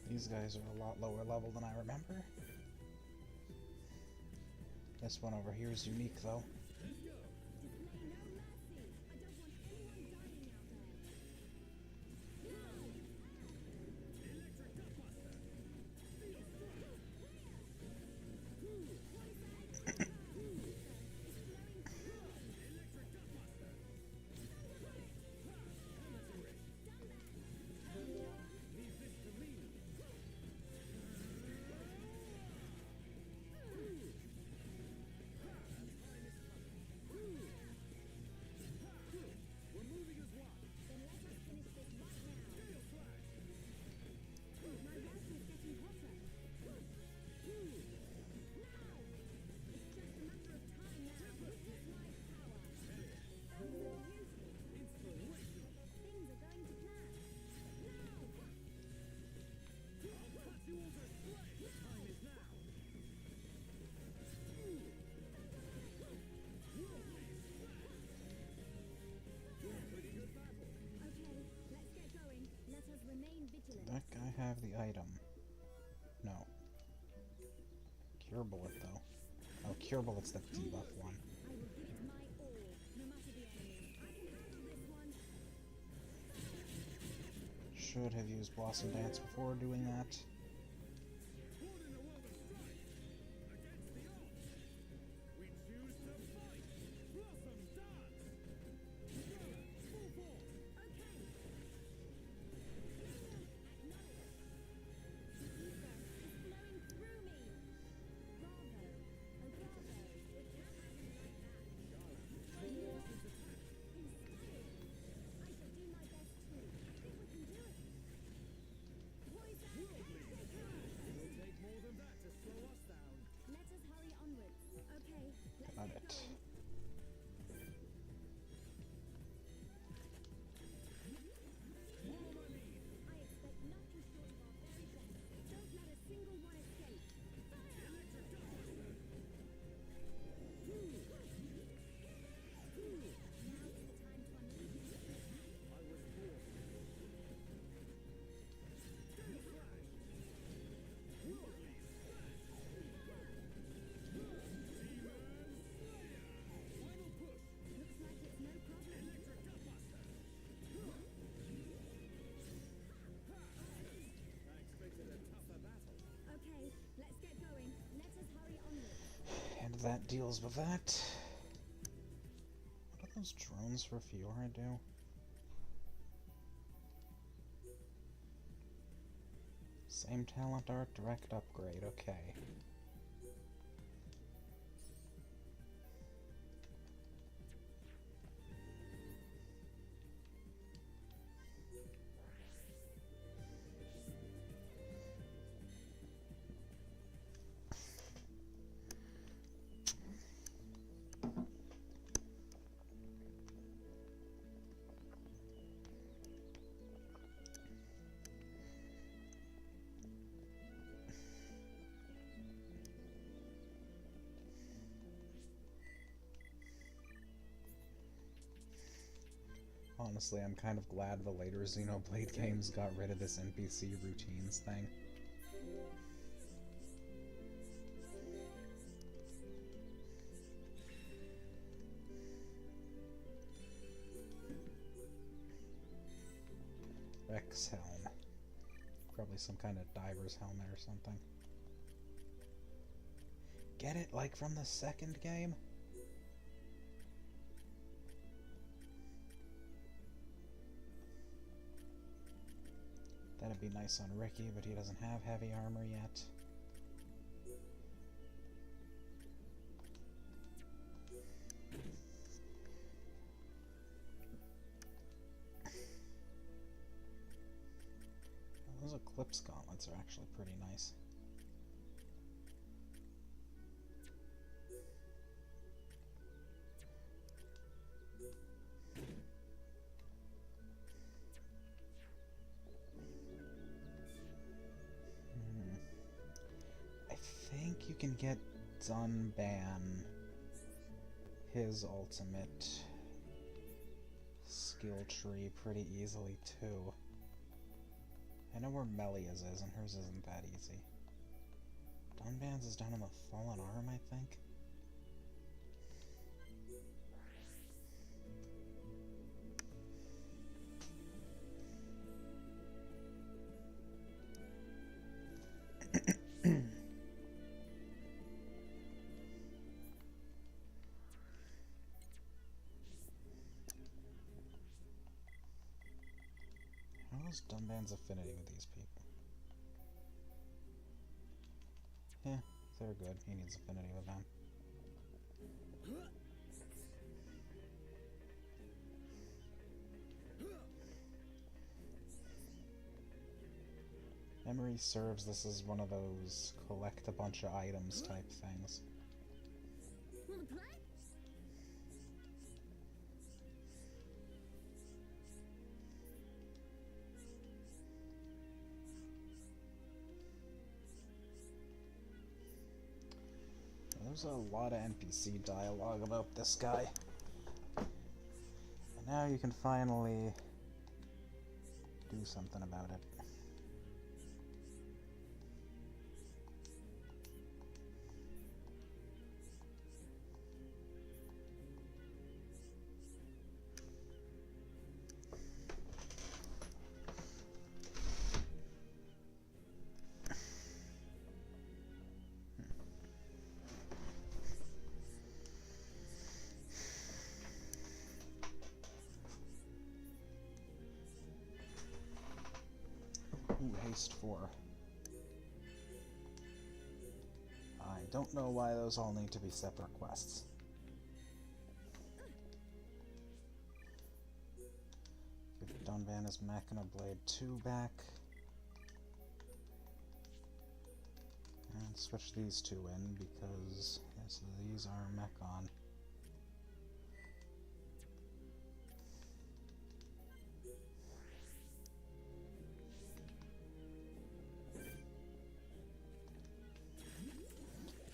These guys are a lot lower level than I remember. This one over here is unique, though. That guy have the item? No. Cure Bullet, though. Oh, Cure Bullet's the debuff one. Should have used Blossom Dance before doing that. Let's get going. Let us hurry onward. And that deals with that. What do those drones for Fiora do? Same talent art, direct upgrade, okay. Honestly, I'm kind of glad the later Xenoblade games got rid of this NPC routines thing. Rex helm. Probably some kind of diver's helmet or something. Get it, like from the second game? That'd be nice on Ricky, but he doesn't have heavy armor yet. Those Eclipse gauntlets are actually pretty nice. I think you can get Dunban his ultimate skill tree pretty easily too. I know where Melia's is, and hers isn't that easy. Dunban's is down in the Fallen Arm, I think. How's Dunban's affinity with these people? Yeah, they're good. He needs affinity with them. Memory serves, this is one of those collect a bunch of items type things. Wanna play? There's a lot of NPC dialogue about this guy. And now you can finally do something about it. Haste 4. I don't know why those all need to be separate quests. Give Dunban his Mechanoblade 2 back. And switch these two in because yes, these are Mechon.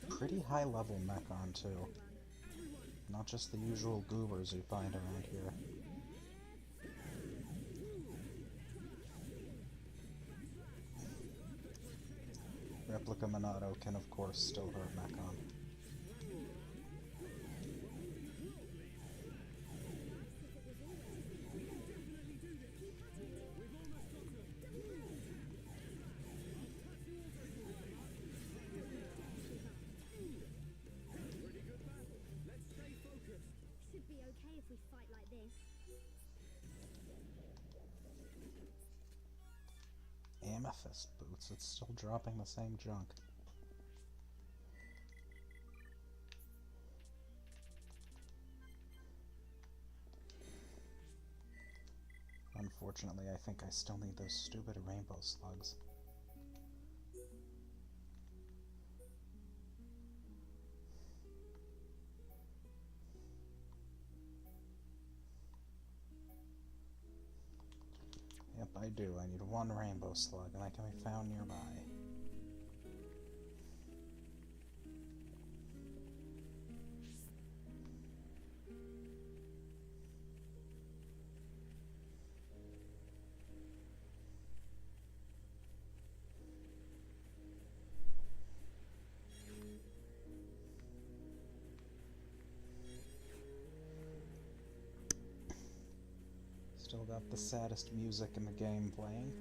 Pretty high level Mechon too. Not just the usual goobers you find around here. Replica Monado can of course still hurt Mechon. amethyst boots. It's still dropping the same junk. Unfortunately, I think I still need those stupid rainbow slugs. Yep, I do. I need one rainbow slug, and that can be found nearby. Still got the saddest music in the game playing.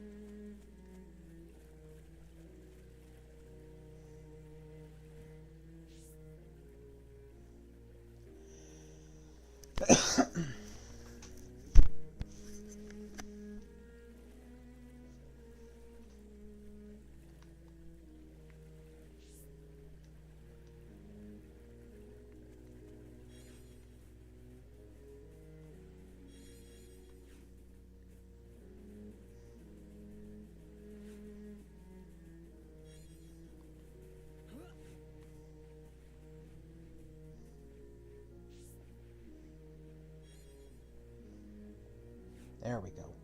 There we go.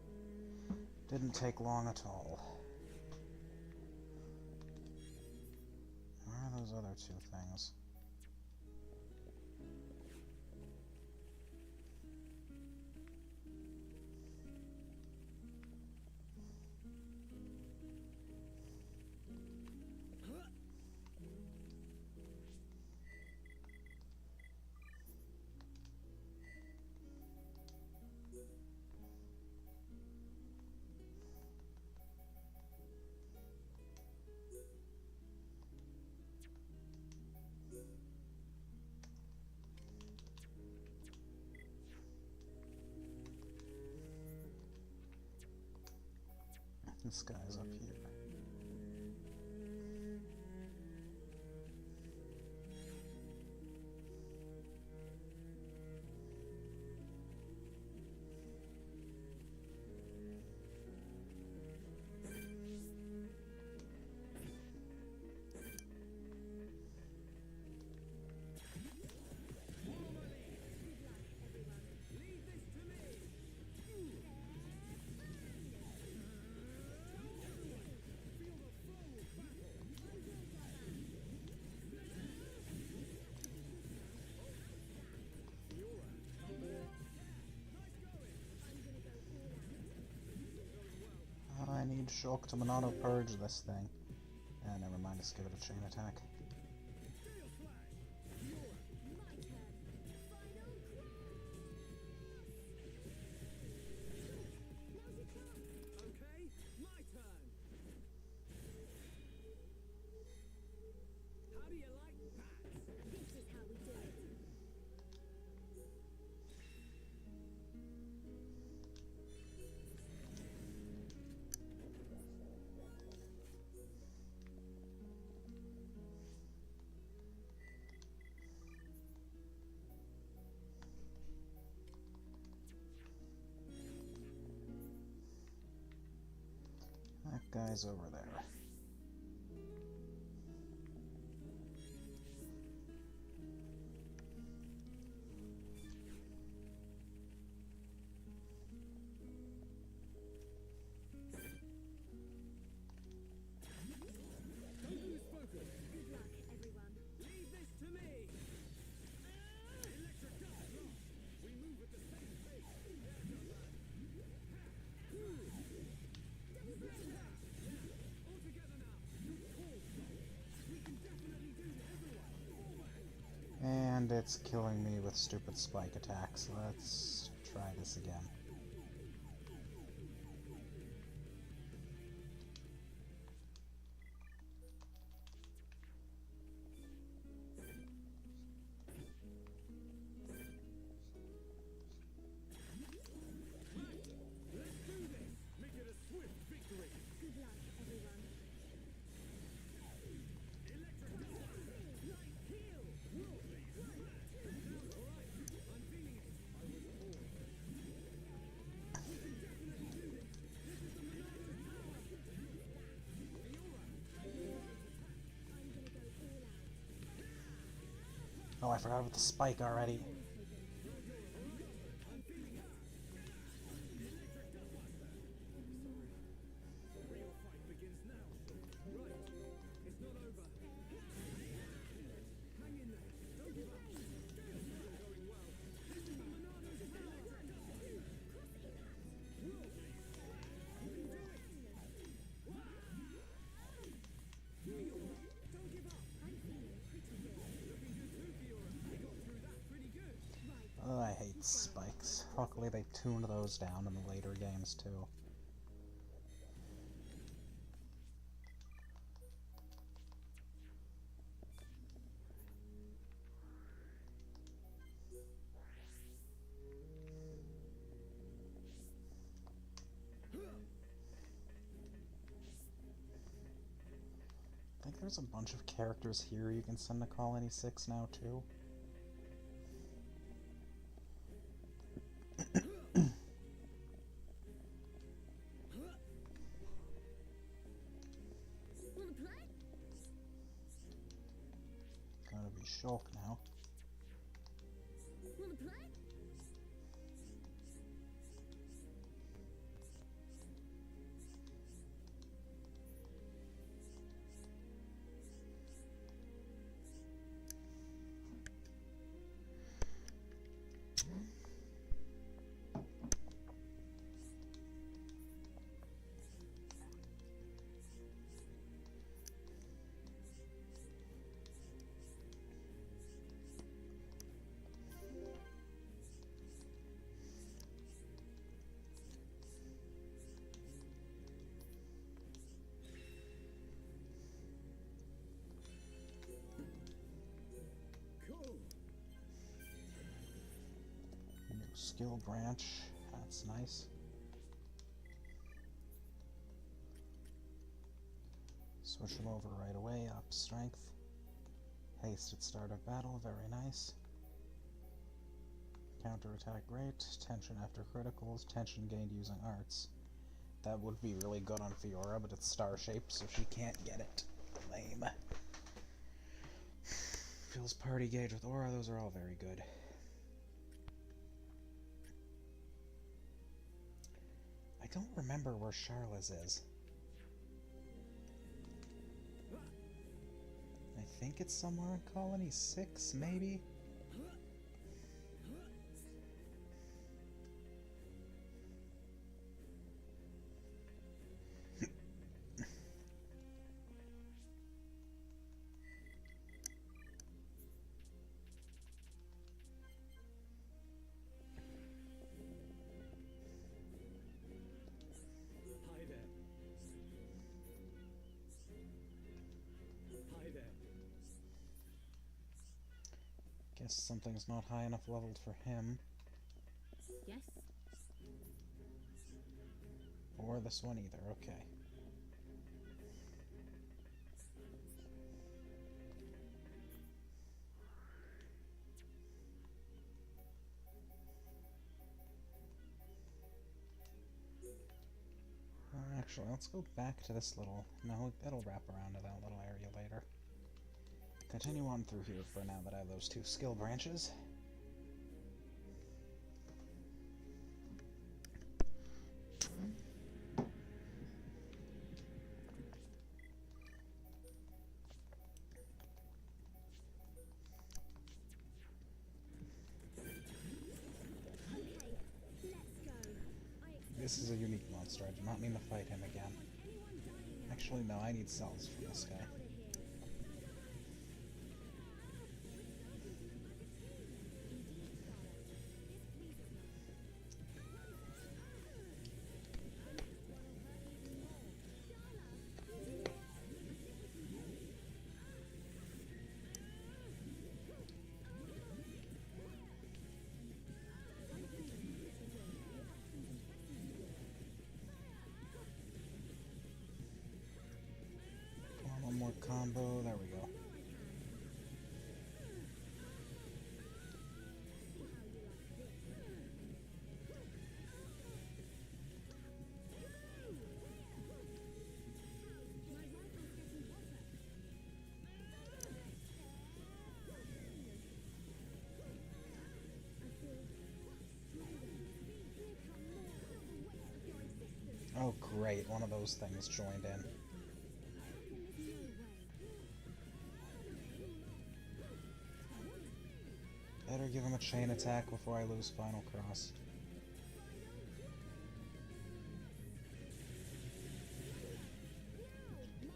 Didn't take long at all. Where are those other two things? This guy's up here. I need shock to Monado purge this thing. Never mind, let's give it a chain attack. Okay, my turn. How do you like that? This is how we do it. That guy's over there. Who's focused? Good luck, everyone. Leave this to me. Electric dart blast. We move at the same pace. Double blade. All together now. Good call. We can definitely do this. Everyone, fall back. And it's killing me with stupid spike attacks. Let's try this again. Let's do this. Make it a swift victory. Good luck, everyone. Oh, I forgot about the spike already. Real fight begins now. Right. It's not over. Hang in there. Don't give up. Still not going well. Monardo's power. You can do it. Don't give up. I'm feeling pretty good. Looking good too, Fiora. You got through that pretty good. Oh, I hate spikes. Luckily they tuned those down in the later games too. I think there's a bunch of characters here you can send to Colony 6 now too. Wanna play? Gotta be Shulk now. Wanna play? Cool. New skill branch. That's nice. Switch them over right away. Up strength. Haste at start of battle. Very nice. Counterattack great. Tension after criticals. Tension gained using arts. That would be really good on Fiora, but it's star shaped, so she can't get it. Lame. Fills party gauge with aura. Those are all very good. I don't remember where Charla's is. I think it's somewhere in Colony 6, maybe? Hi there. Hi there. Guess something's not high enough leveled for him. Yes. Or this one either, okay. Actually, let's go back to this little... No, it'll wrap around to that little area later. Continue on through here for now that I have those two skill branches. This is a unique monster. I do not mean to fight him again. Actually, no, I need cells from this guy. One more combo. There we go. Oh great, one of those things joined in. Better give him a chain attack before I lose Final Cross.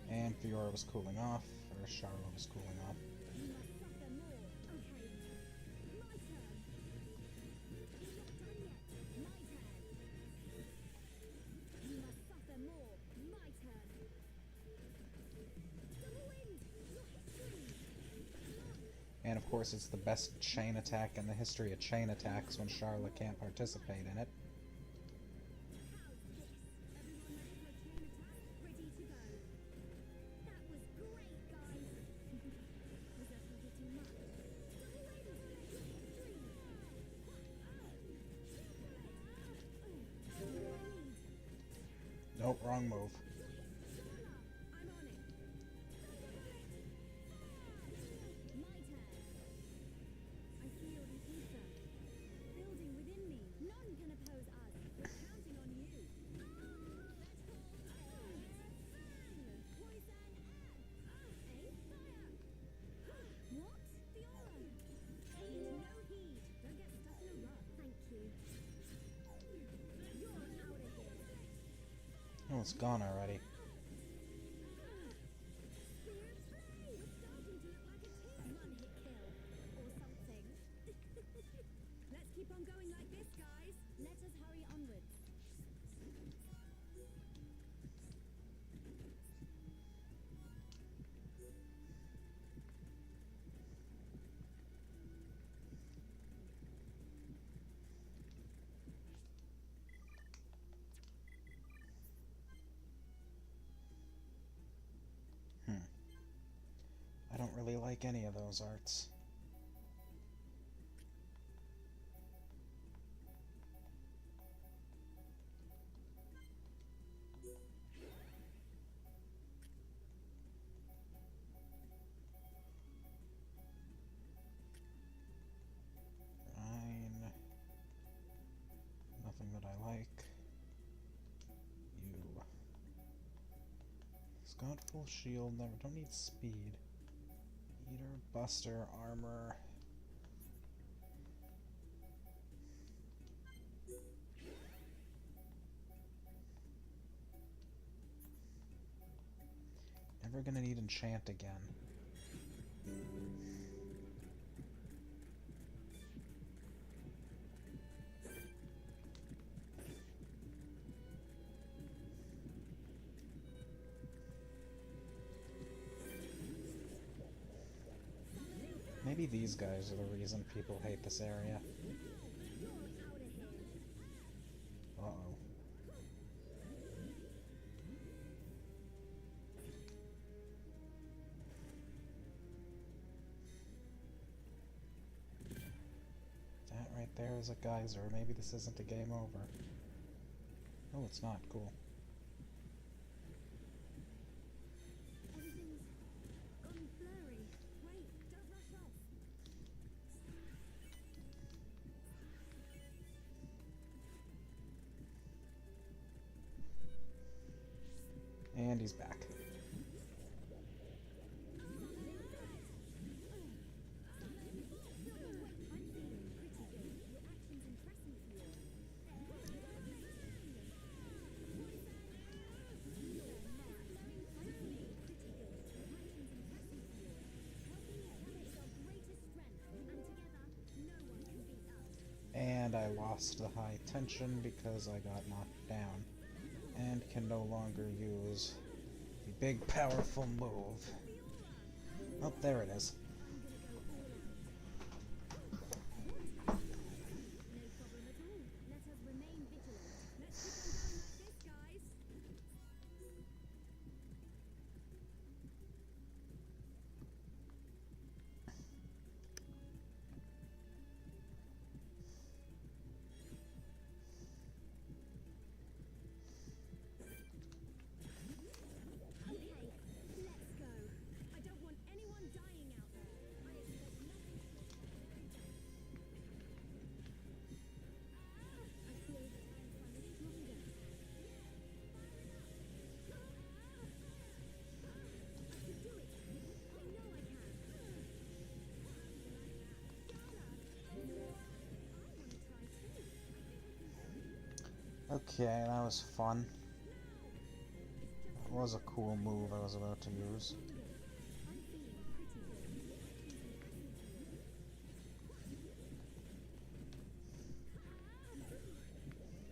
And Fiora was cooling off, or Charlotte was cooling off. And of course it's the best chain attack in the history of chain attacks when Charlotte can't participate in it. Nope, wrong move. Oh, it's gone already. Let's keep on going like this, guys. Let us hurry onwards. I don't really like any of those arts. Fine. Nothing that I like. You. It's got full shield, never don't need speed. Eater, Buster, Armor. Never gonna need enchant again. Maybe these guys are the reason people hate this area. Uh-oh. That right there is a geyser. Maybe this isn't a game over. Oh, it's not. Cool. Everything's gone blurry. Wait, don't rush off. And he's back. And I lost the high tension because I got knocked down and can no longer use the big powerful move. Oh, there it is. Okay, that was fun. That was a cool move I was about to use.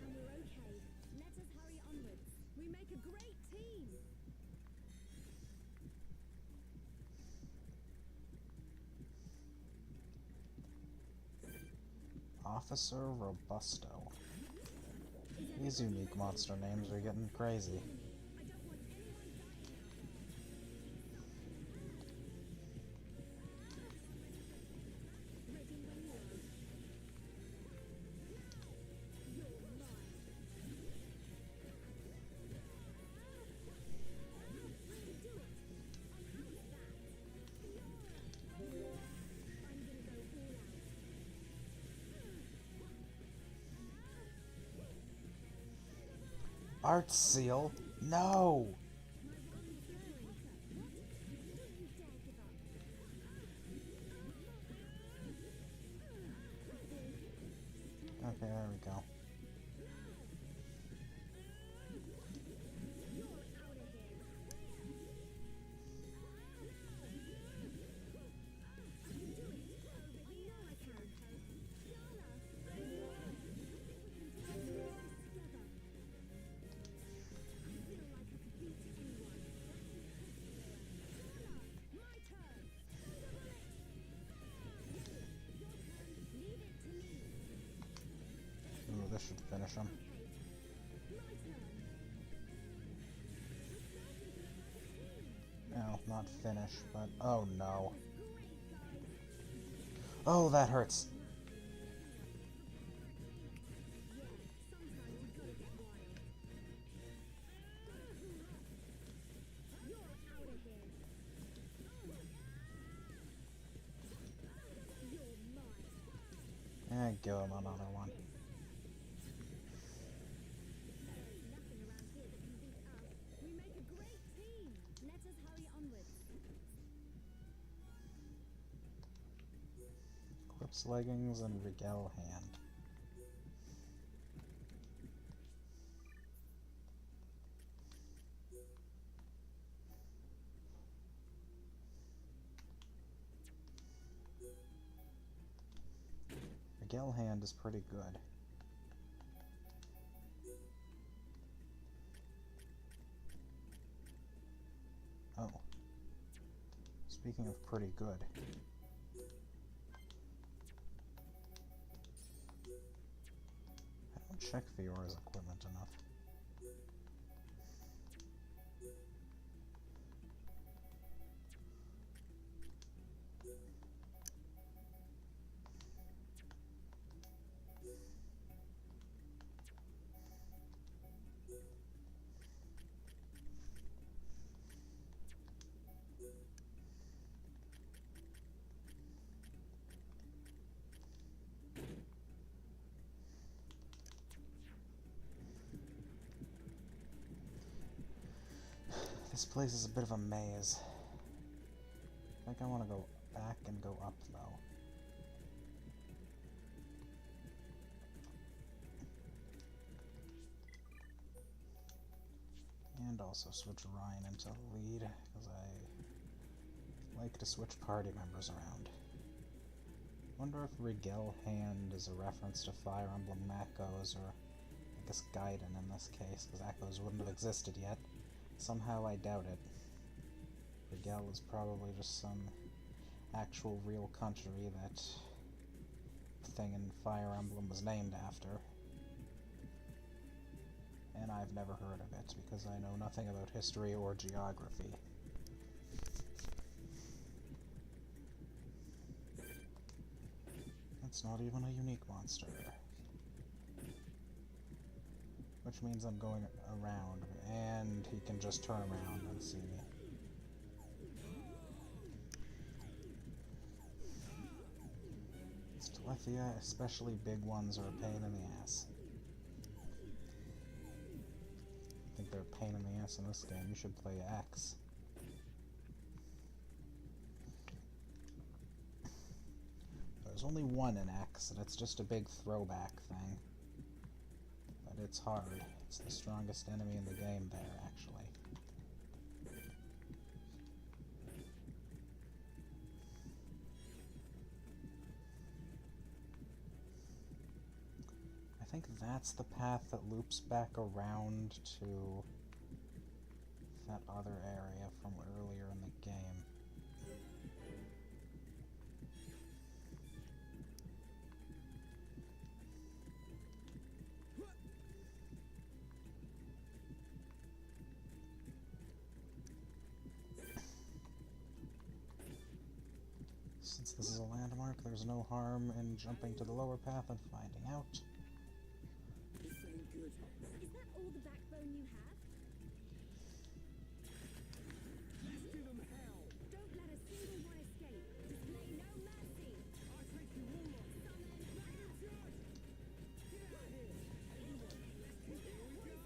And we're okay. Let us hurry onwards. We make a great team. Officer Robusto. These unique monster names are getting crazy. Art Seal? No! Okay, there we go. Ooh, this should finish him. No, not finish, but... oh no. Oh, that hurts! Give him another one. We make a great team. Let us hurry onwards. Clips leggings and Rigel hand. Rigel hand is pretty good. Oh. Speaking of pretty good. I don't check Fiora's equipment enough. This place is a bit of a maze. I think I want to go back and go up, though. And also switch Ryan into the lead, because I like to switch party members around. Wonder if Rigel Hand is a reference to Fire Emblem Echoes, or I guess Gaiden in this case, because Echoes wouldn't have existed yet. Somehow I doubt it. Rigel is probably just some actual real country that thing in Fire Emblem was named after. And I've never heard of it, because I know nothing about history or geography. It's not even a unique monster. Which means I'm going around, and he can just turn around and see me. Telephia, especially big ones, are a pain in the ass. I think they're a pain in the ass in this game. You should play X. There's only one in X, and it's just a big throwback thing. But it's hard. It's the strongest enemy in the game there, actually. I think that's the path that loops back around to that other area from earlier in the game. Since this is a landmark, there's no harm in jumping to the lower path and finding out. This ain't good. Is that all the backbone you have? Let's give them hell. Don't let a single one escape. Display no mercy. I take you all on. Summon fire. Get out of here. Anyone, let's keep it. Here we go.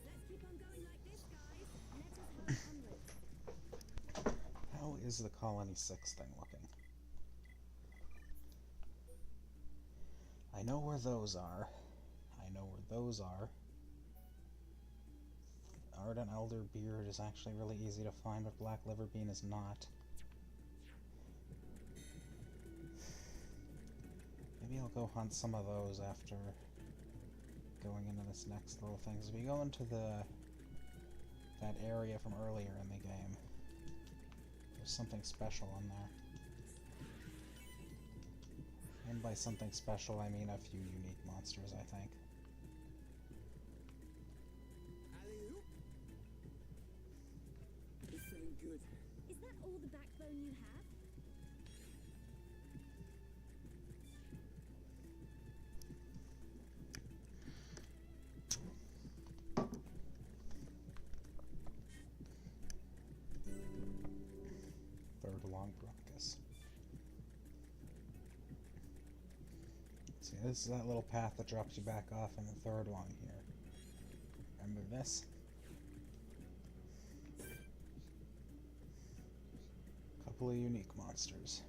Let's keep on going like this, guys. Let us march onwards. How is the Colony 6 thing looking? I know where those are. I know where those are. Ardent Elder Beard is actually really easy to find, but Black Liverbean is not. Maybe I'll go hunt some of those after going into this next little thing. So if you go into that area from earlier in the game, there's something special in there. And by something special, I mean a few unique monsters, I think. Alley-oop. This ain't good. Is that all the backbone you have? Third along Bronchus. See, this is that little path that drops you back off in the third one here. Remember this? Couple of unique monsters.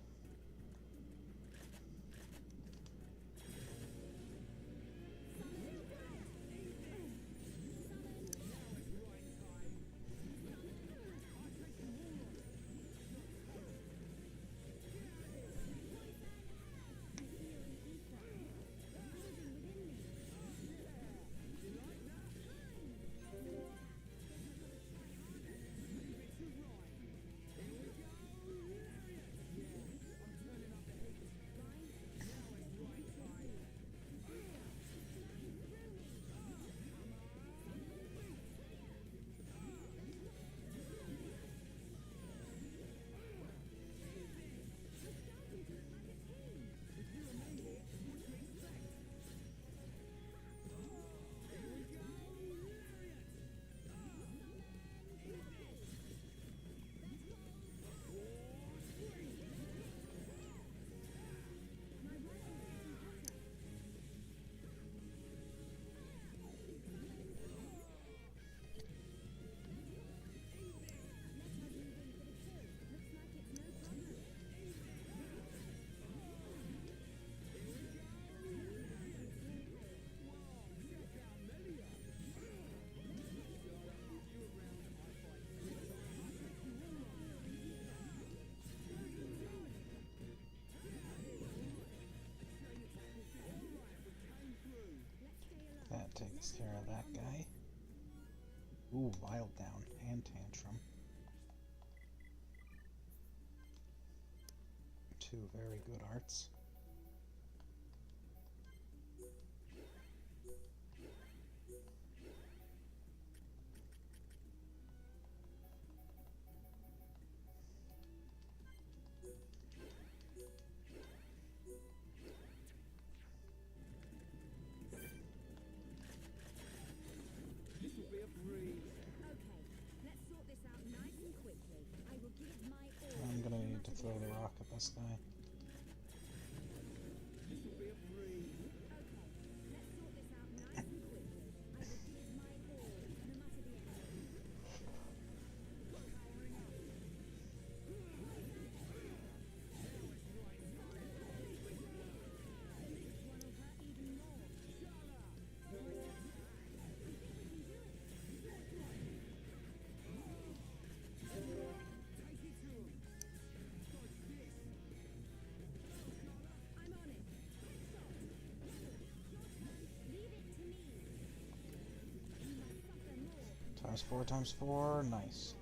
That takes care of that guy. Ooh, Wild Down and Tantrum. Two very good arts. This will be a breeze. Okay, let's sort this out nice and quickly. I will give my all. I'm gonna need to throw the rock at this guy. Times 4 times 4, nice.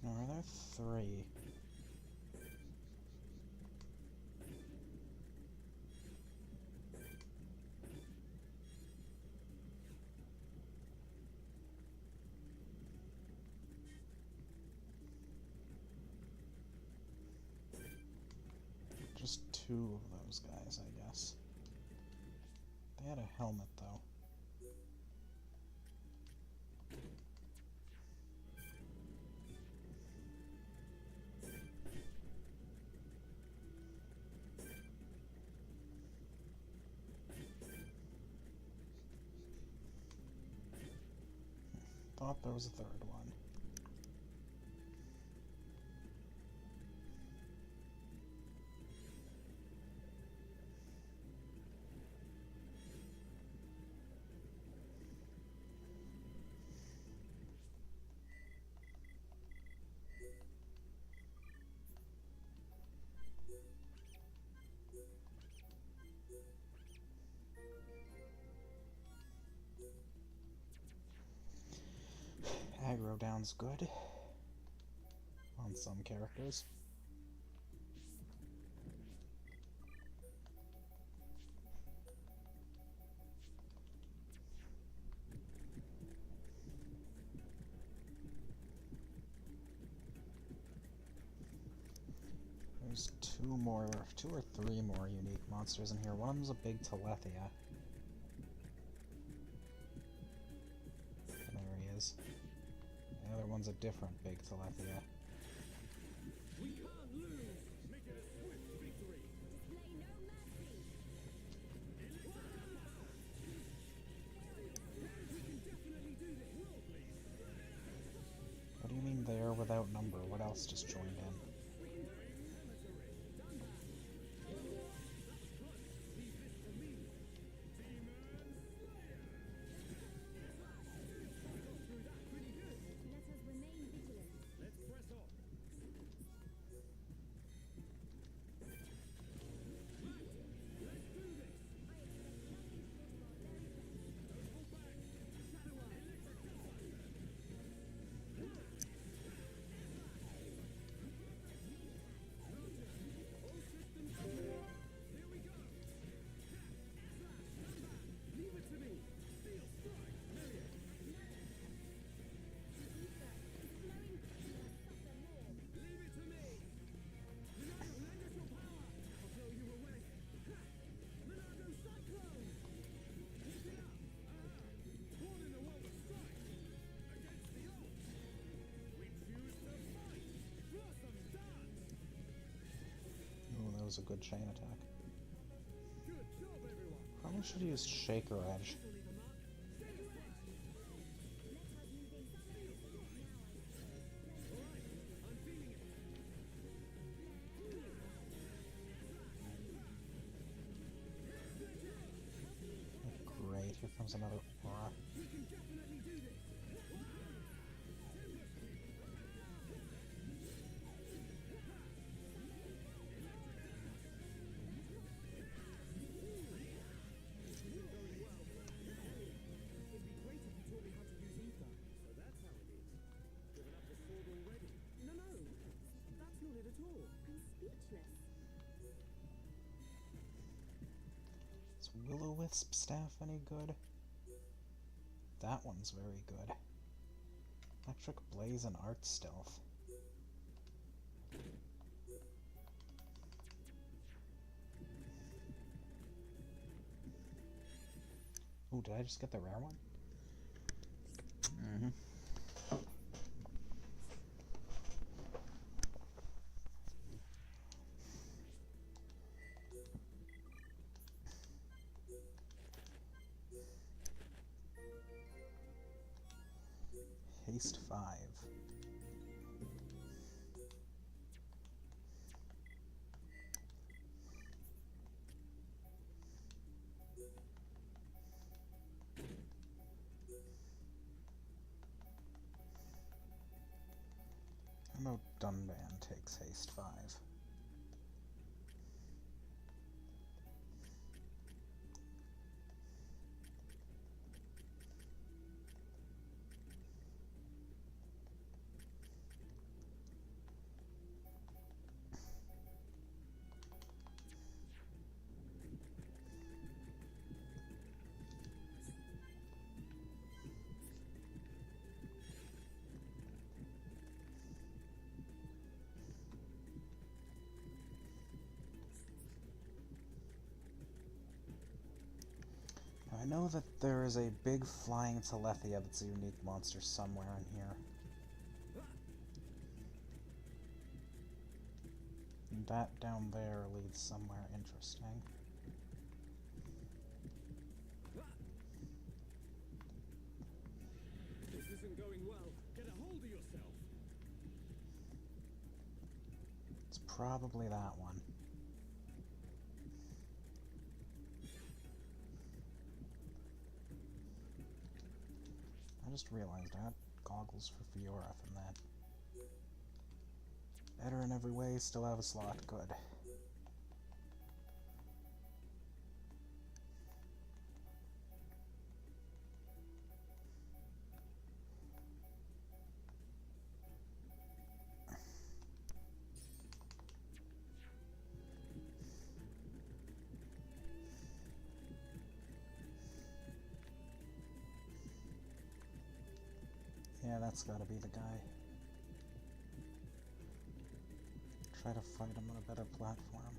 Now, are there 3? Just 2 of those guys, I guess. They had a helmet, though. Thought there was a 3rd one. Aggro down's good on some characters. There's 2 or 3 more unique monsters in here. One of them's a big Telethia. There he is. The other one's a different big Telethia. We can't lose. Make it a swift victory. Display no mercy. We can definitely do this. Roll, please. What do you mean there without number? What else just joined in? Let us remain vigilant. Let's press on. Let's do this. All systems go. Here we go. Leave it to me. Steel strike. Million. Leave it to me. Lend us your power. I'll throw you away. Monado Cyclone. Lift it up. Born in a world of strife. Against the odds. We choose to fight. Blossom dance. Ooh, that was a good chain attack. Good job, everyone. Probably should use Shaker Edge. Still need a mark. Stay away. All right. I'm feeling it. Great, here comes another aura. We can definitely do this. It'd be great if you taught me how to use ether. So that's how it is. Given up the sword already? No, that's not it at all. I'm speechless. Is Will-O-Wisp staff any good? That one's very good. Electric Blaze and Art Stealth. Ooh, did I just get the rare one? Mm-hmm. Haste 5. Remote Dunban takes haste 5. I know that there is a big flying Telethia that's a unique monster somewhere in here. And that down there leads somewhere interesting. This isn't going well. Get a hold of yourself. It's probably that one. I just realized I had goggles for Fiora from that. Better in every way, still have a slot. Good. Yeah, that's gotta be the guy. Try to fight him on a better platform.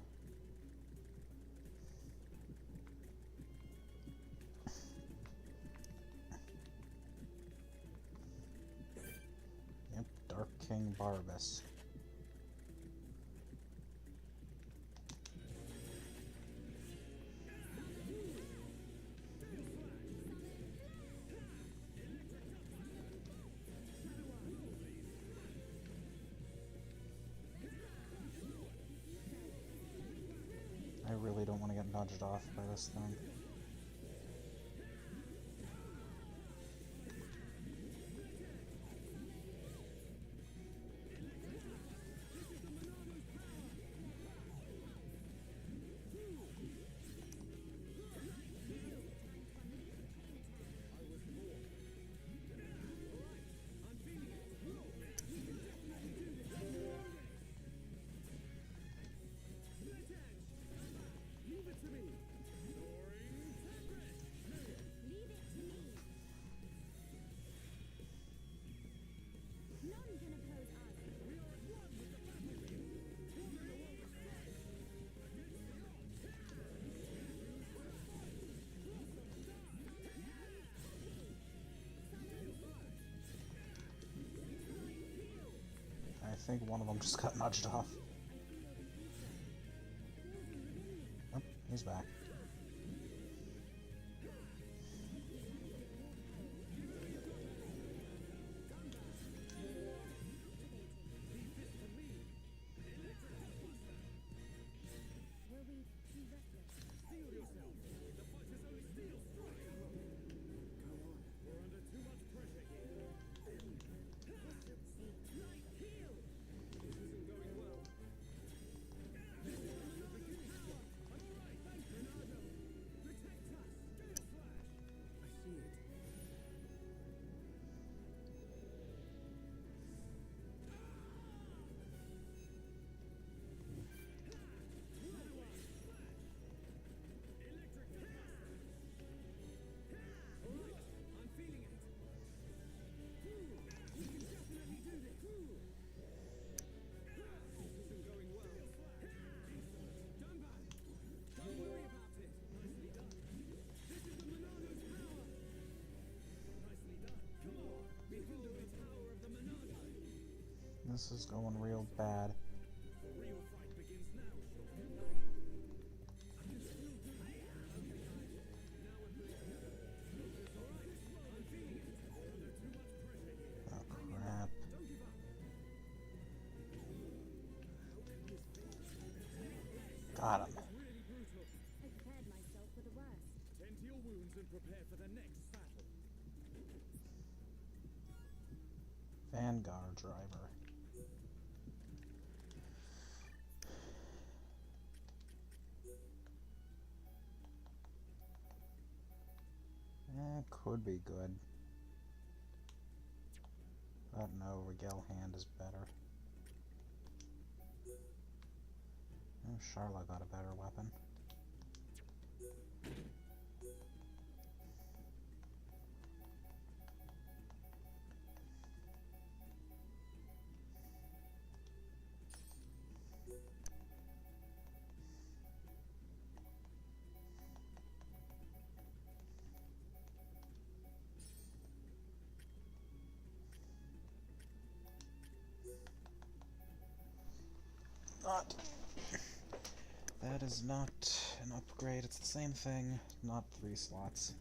Yep, Dark King Barbas. I really don't want to get nudged off by this thing. Leave it to me. Leave it to me. None can oppose us. We are at one with the battlefield. Forming a wall of strife against the I think one of them just got nudged off. Oh, he's back. Were we too reckless? Steel yourself. The fight is only steel strike. Go on. We're under too much pressure here. Light heel. This isn't going well. This is the beginning. I'm all right. Thanks, Bernardo. Protect us. Gale Slash. I see it. Electric blast. All right, I'm feeling it. We can definitely do this. This isn't going well. Dunban, don't worry about it. Nicely done. This is the Monardo's power. Nicely done. Come on, behold the power of the Monardo. This is going real bad. The real fight begins now, Sean. I can still do it. Okay, guys. Now we're putting together. Focus, all right? I'm feeling it. We're under too much pressure here. Oh, crap. Don't give up. How can this be? Got him. It's really brutal. I prepared myself for the worst. Tend to your wounds and prepare for the next battle. Vanguard driver. That could be good. But no, Regale Hand is better. Oh, Charlotte got a better weapon. Not. That is not an upgrade. It's the same thing, not 3 slots.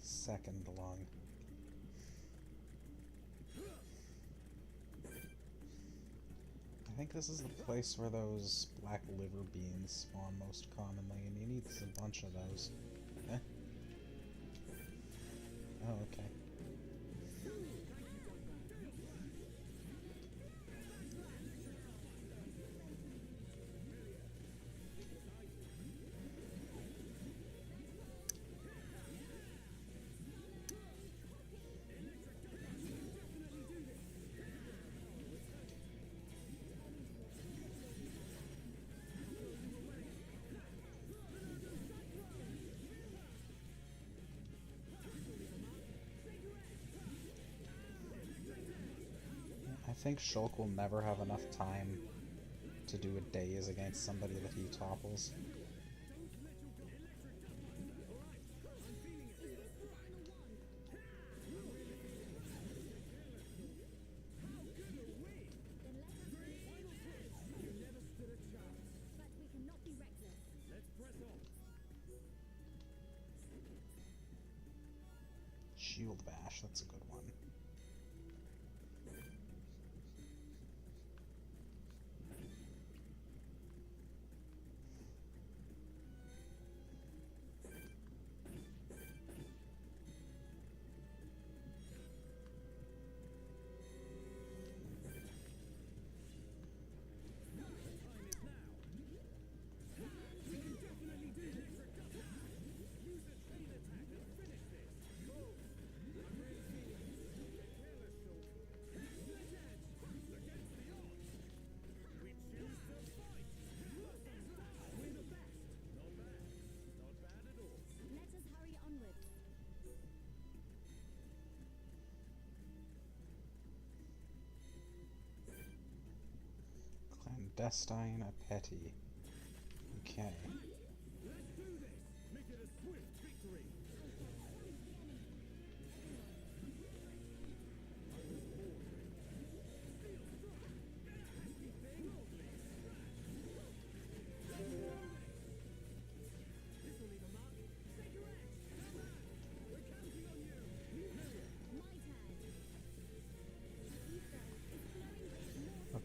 Second along. I think this is the place where those black liver beans spawn most commonly, and you need a bunch of those. Eh? Oh, okay. I think Shulk will never have enough time to do a daze against somebody that he topples. Shield Bash, that's a good one. Clandestine Petty. Okay.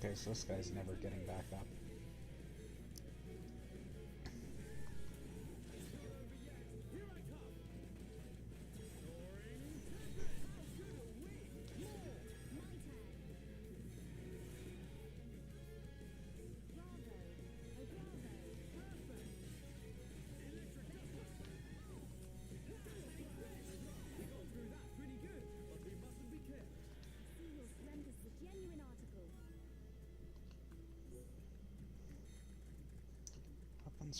Okay, so this guy's never getting back up.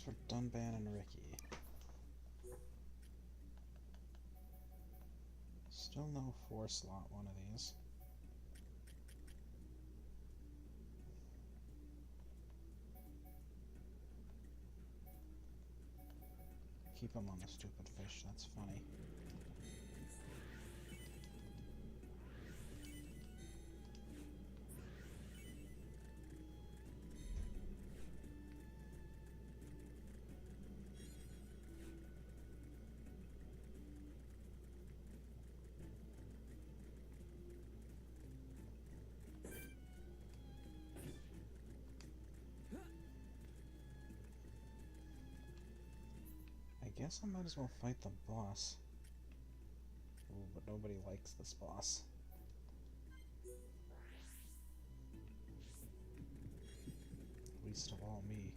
For Dunban and Ricky. Still no 4-slot one of these. Keep him on the stupid fish, that's funny. I guess I might as well fight the boss. Ooh, but nobody likes this boss. least of all me.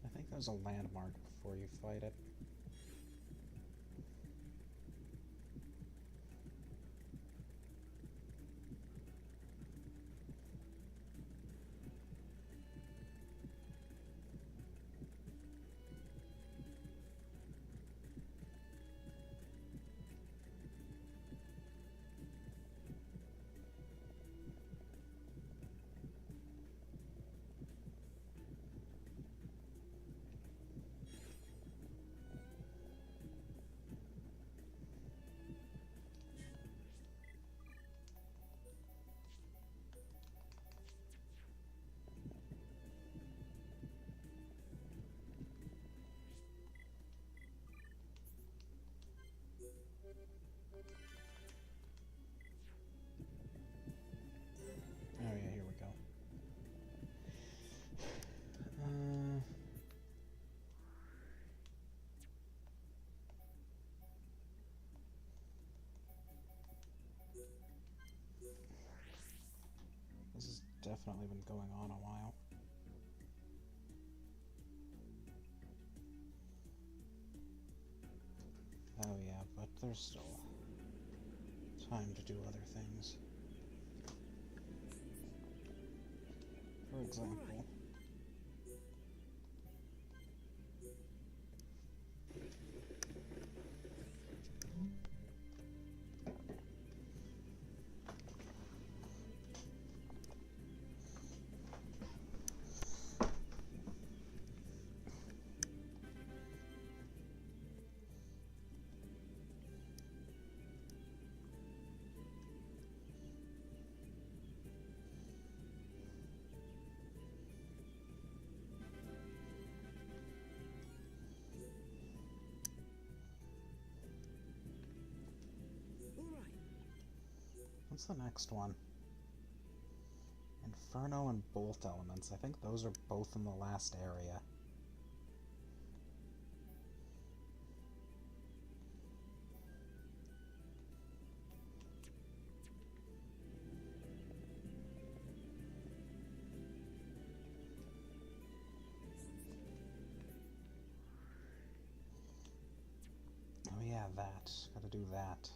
I think there's a landmark before you fight it. Oh yeah, here we go. This has definitely been going on a while. Oh yeah, but there's still time to do other things. For example, what's the next one? Inferno and Bolt elements. I think those are both in the last area. Oh yeah, that. Gotta do that.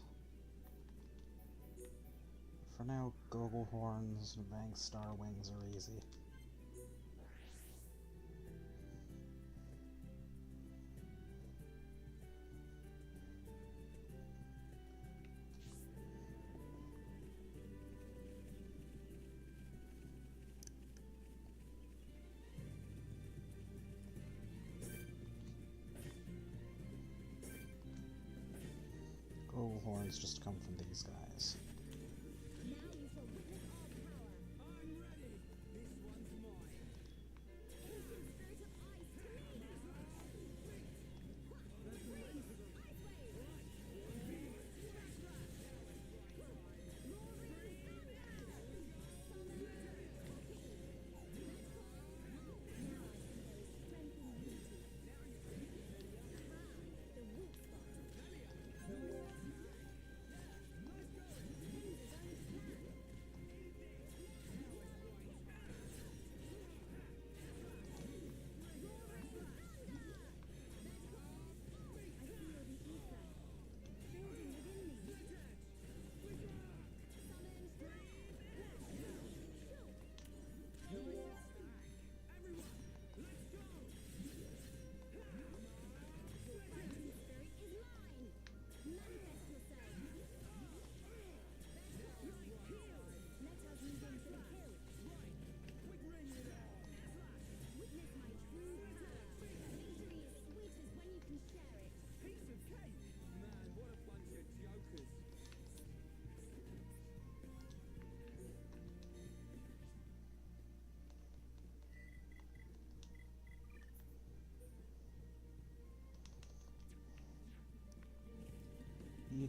For now, Goggle Horns and Bank Star Wings are easy. Goggle Horns just come from these guys. Now you shall witness our power. I'm ready. This one's mine. Spirit of ice to me.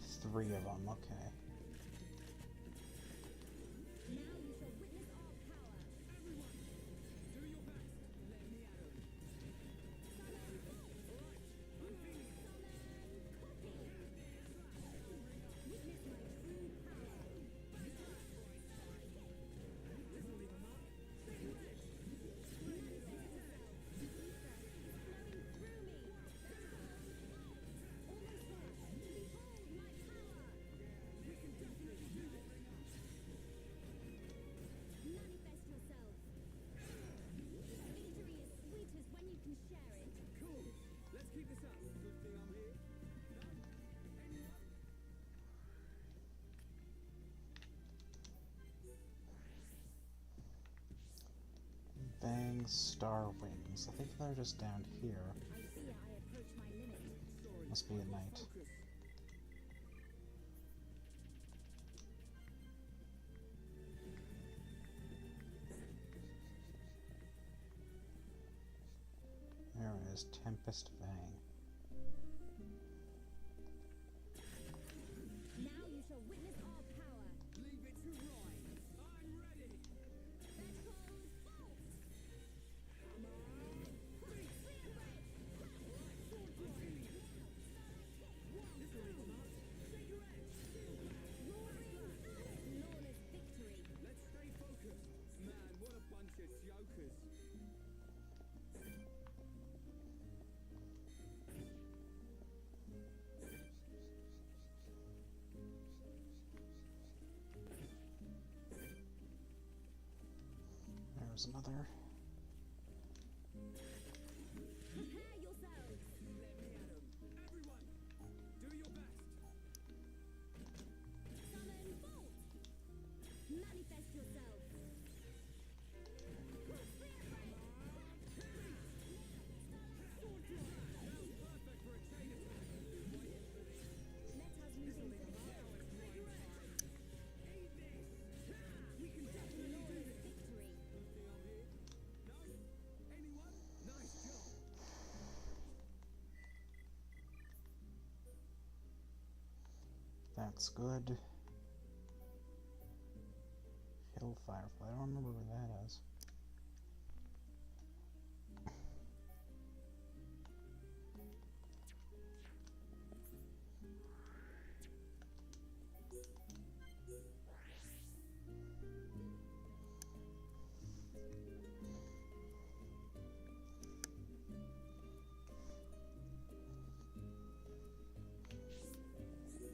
3 of them, okay. Now you shall witness our power. Everyone, do your best. Let me at 'em. Summon bolt. I'm feeling it. Summon copy. Witness my true power. Manifest yourself. Victory is sweetest when you can share it. Cool. Let's keep this up. Good thing I'm here. No? Anyone? Bang, star wings. I think they're just down here. I fear I approach my limit. Sorry. Must be at night. Focus. There it is, Tempest Bang. Now you shall witness our power. Leave it to Ryan. I'm ready. That calls bolt. Come on. Clear red. I'm feeling it. This will leave 'em up. Figure eight. Roaring flawless victory. Let's stay focused. Man, what a bunch of jokers. There's another. Prepare yourselves. Let me at 'em. Everyone, do your best. Summon bolt. Manifest yourself. Perfect for a chain attack. Let us move into the Eat this. We can definitely do this. victory. Good thing I'm here. No? Anyone? Nice job. That's good. Hill Firefly. I don't remember where that is.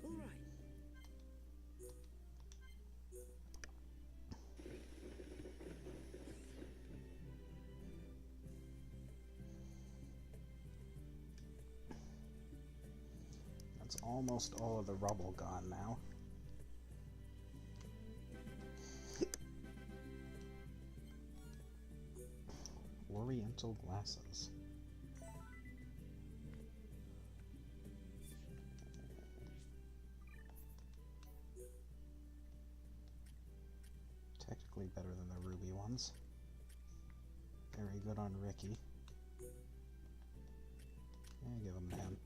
All right. That's almost all of the rubble gone now. Oriental glasses. Technically better than the ruby ones. Very good on Ricky. Yeah, give him to him.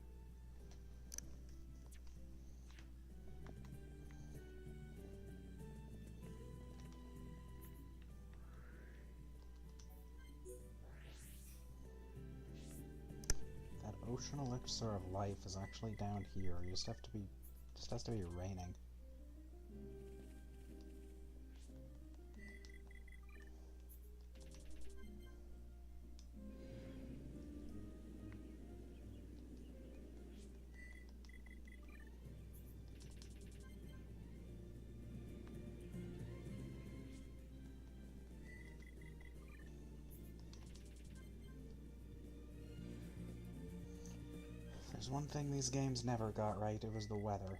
That ocean elixir of life is actually down here. You just have to be, just has to be raining. If there's one thing these games never got right, it was the weather.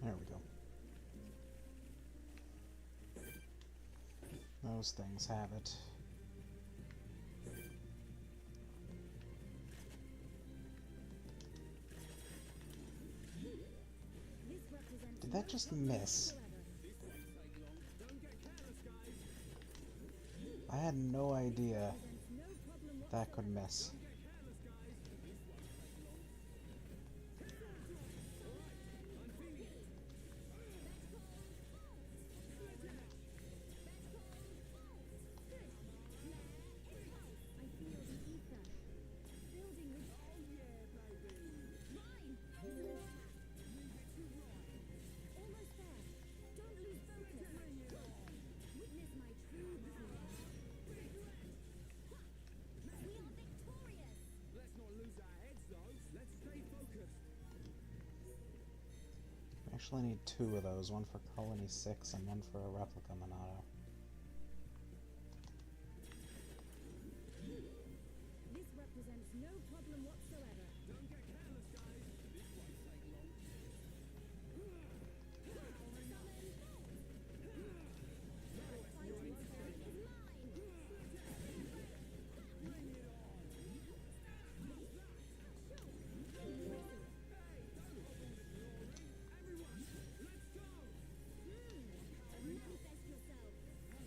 There we go. those things have it. This represents Did that just miss? I had no idea no problem that could miss. I feel the ether. Building with mine! There's an attack! Almost there! Don't lose focus! Witness my true power! We are victorious! Let's not lose our heads, though. Let's stay focused. I actually need 2 of those, one for Colony 6 and one for a replica Monado. This represents no problem whatsoever. Don't get careless, guys. This won't take long. Fighting spirit is mine! Manifest yourself.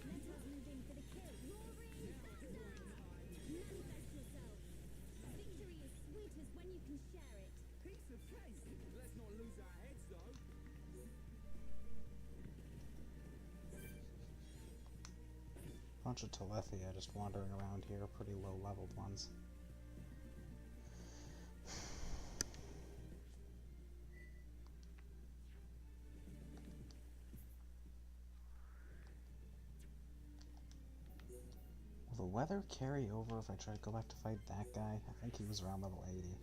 Let us move in for the kill. Roaring thunder! Manifest yourself. Victory is sweetest when you can share it. Piece of cake. Let's not lose our heads, though. Bunch of Telethia just wandering around here, pretty low-leveled ones. Will the weather carry over if I try to go back to fight that guy? I think he was around level 80.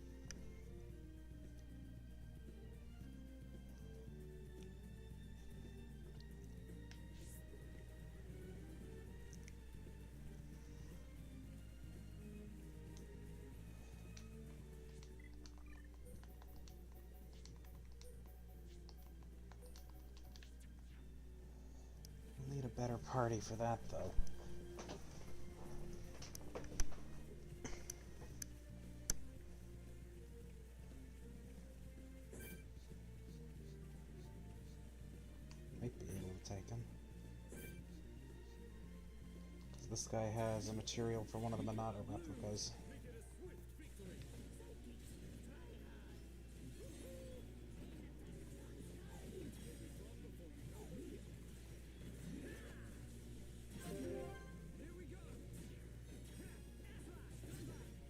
We'll need a better party for that, though. Might be able to take him. This guy has a material for one of the Monado replicas.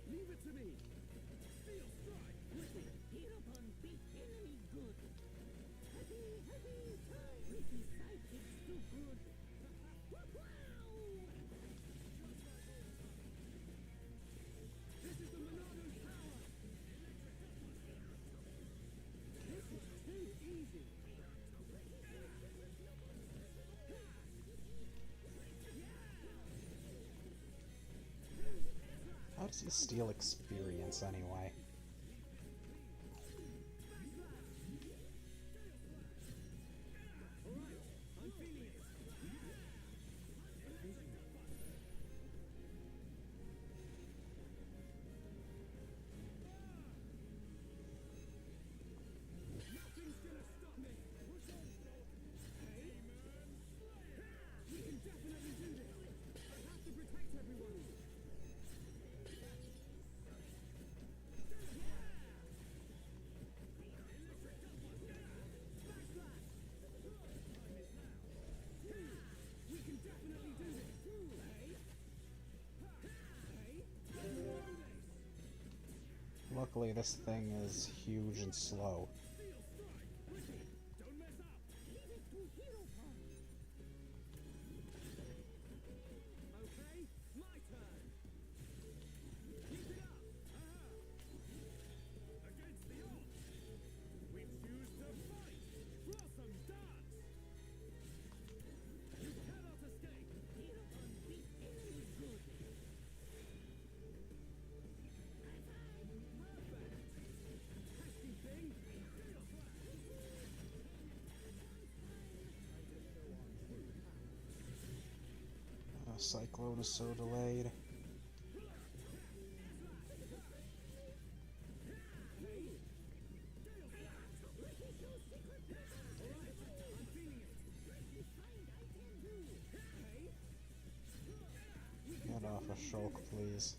Leave it to me. Steel strike. Hit upon big enemy good. Happy time. Ricky sidekicks too good. This is the Monado's power. This is too easy. How does he steal experience anyway? I'm feeling it. Nothing's gonna stop me. Hey, we can definitely do this. I have to protect everyone. We can definitely do this. Luckily, this thing is huge and slow. Don't mess up. Leave it to Hero Pump. Okay, my turn. Keep it up. Against the odds, we choose to fight. Blossom dance. You cannot escape. Hero Pump beat enemy good. Perfect. Pesky thing. Cyclone is so delayed. Get off a shulk, please.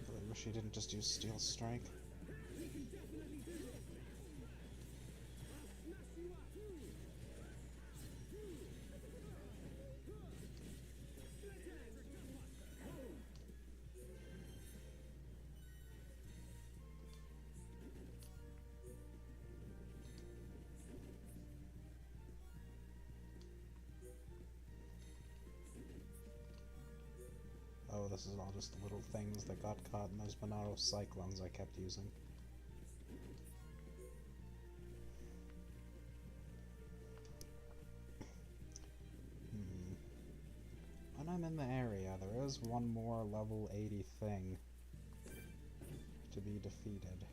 I wish he didn't just use Steel Strike. Oh, this is all just the little things that got caught in those Monaro Cyclones I kept using. When I'm in the area, there is one more level 80 thing to be defeated.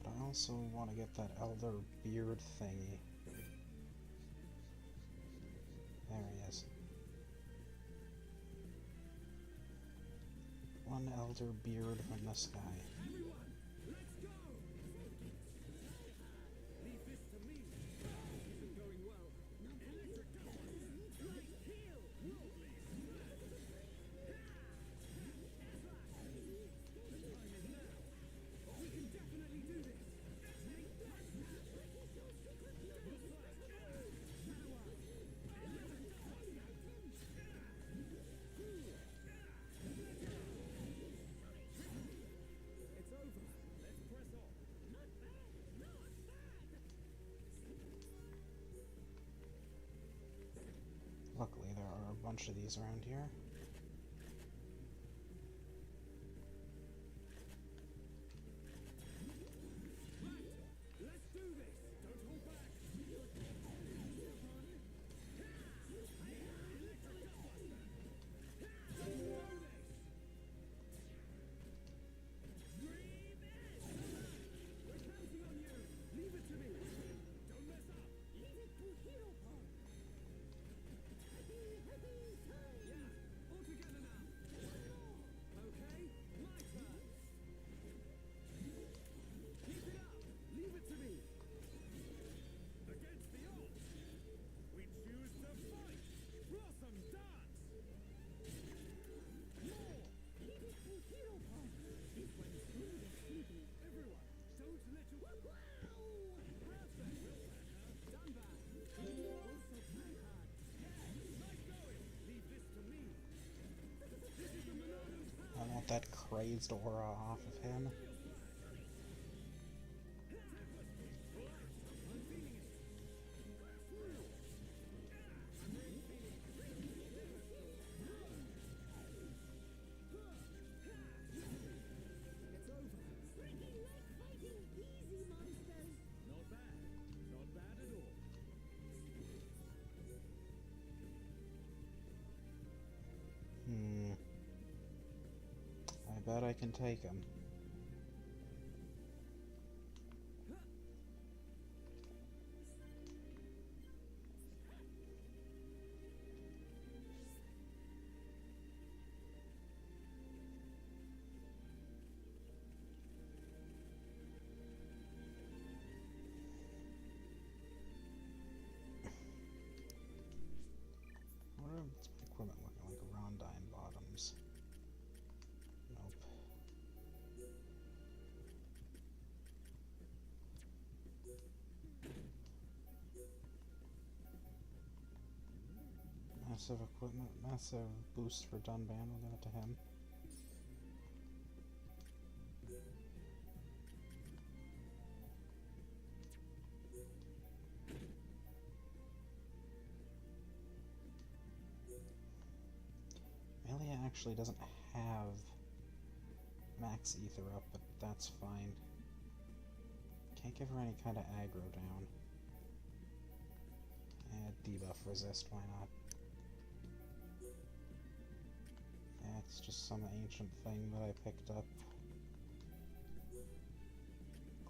I also want to get that Elder Beard thingy. There he is. One Elder Beard from this guy. Luckily, there are a bunch of these around here. I want that crazed aura off of him. I bet I can take him. What are equipment looking like? Rondine bottoms. Nope. Massive equipment, massive boost for Dunban, we'll give it to him. actually doesn't have max ether up, but that's fine. Can't give her any kind of aggro down. Debuff resist, why not? Yeah, it's just some ancient thing that I picked up.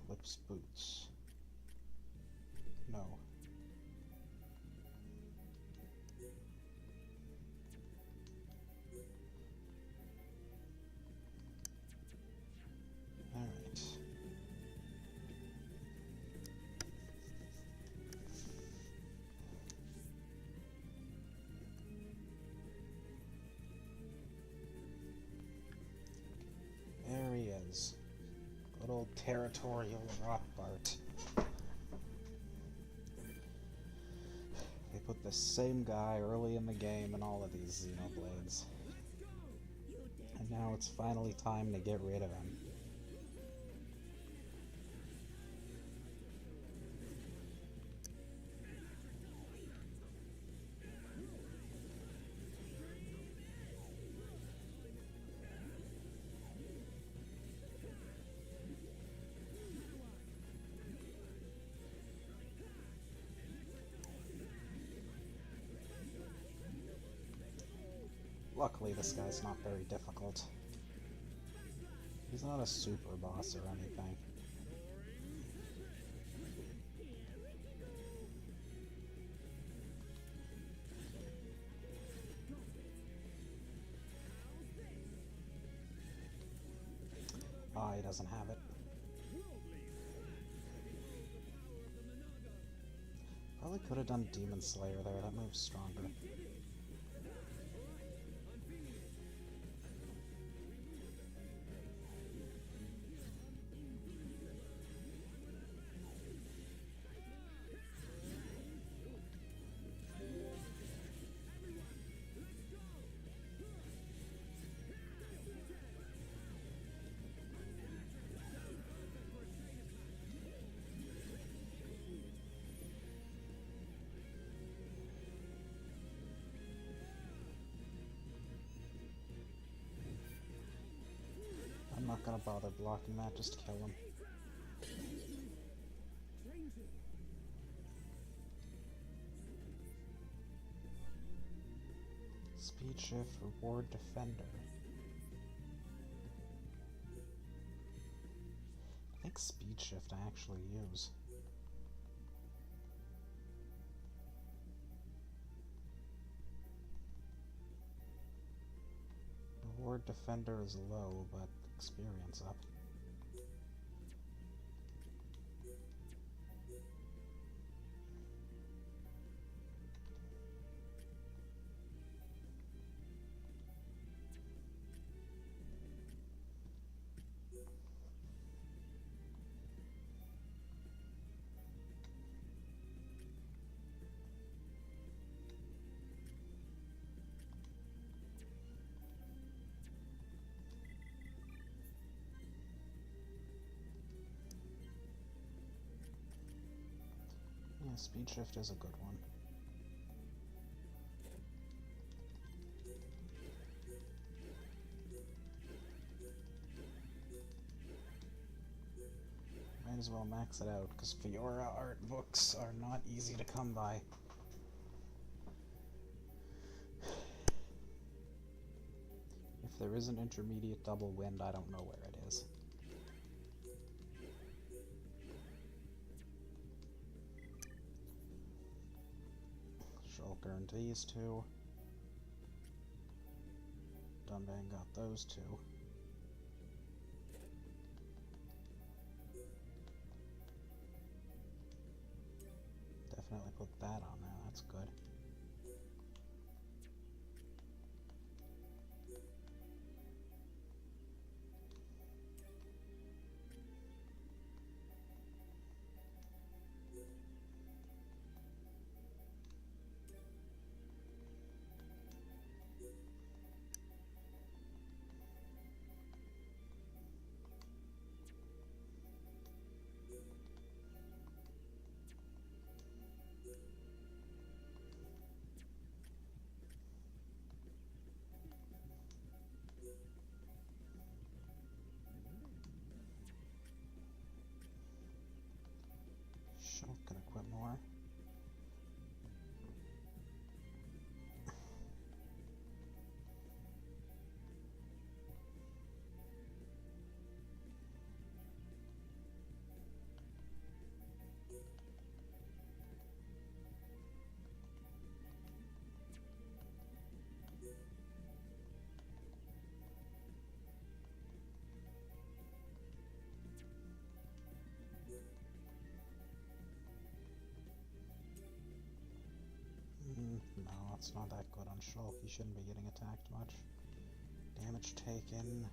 Eclipse boots. No. Alright. There he is. Good old territorial rock Bart. They put the same guy early in the game in all of these Xenoblades. And now it's finally time to get rid of him. Luckily, this guy's not very difficult. He's not a super boss or anything. Ah, he doesn't have it. Probably could have done Demon Slayer there, that move's stronger. I'm not gonna bother blocking that, just kill him. Speed shift, reward defender. I think speed shift I actually use. Reward defender is low, but experience up. Yeah, speed shift is a good one. Might as well max it out, because Fiora art books are not easy to come by. If there is an intermediate double wind, I don't know where it is. Shulker and these two. Dunban got those two. Definitely put that on there, that's good. it's not that good on Shulk. He shouldn't be getting attacked much. Damage taken.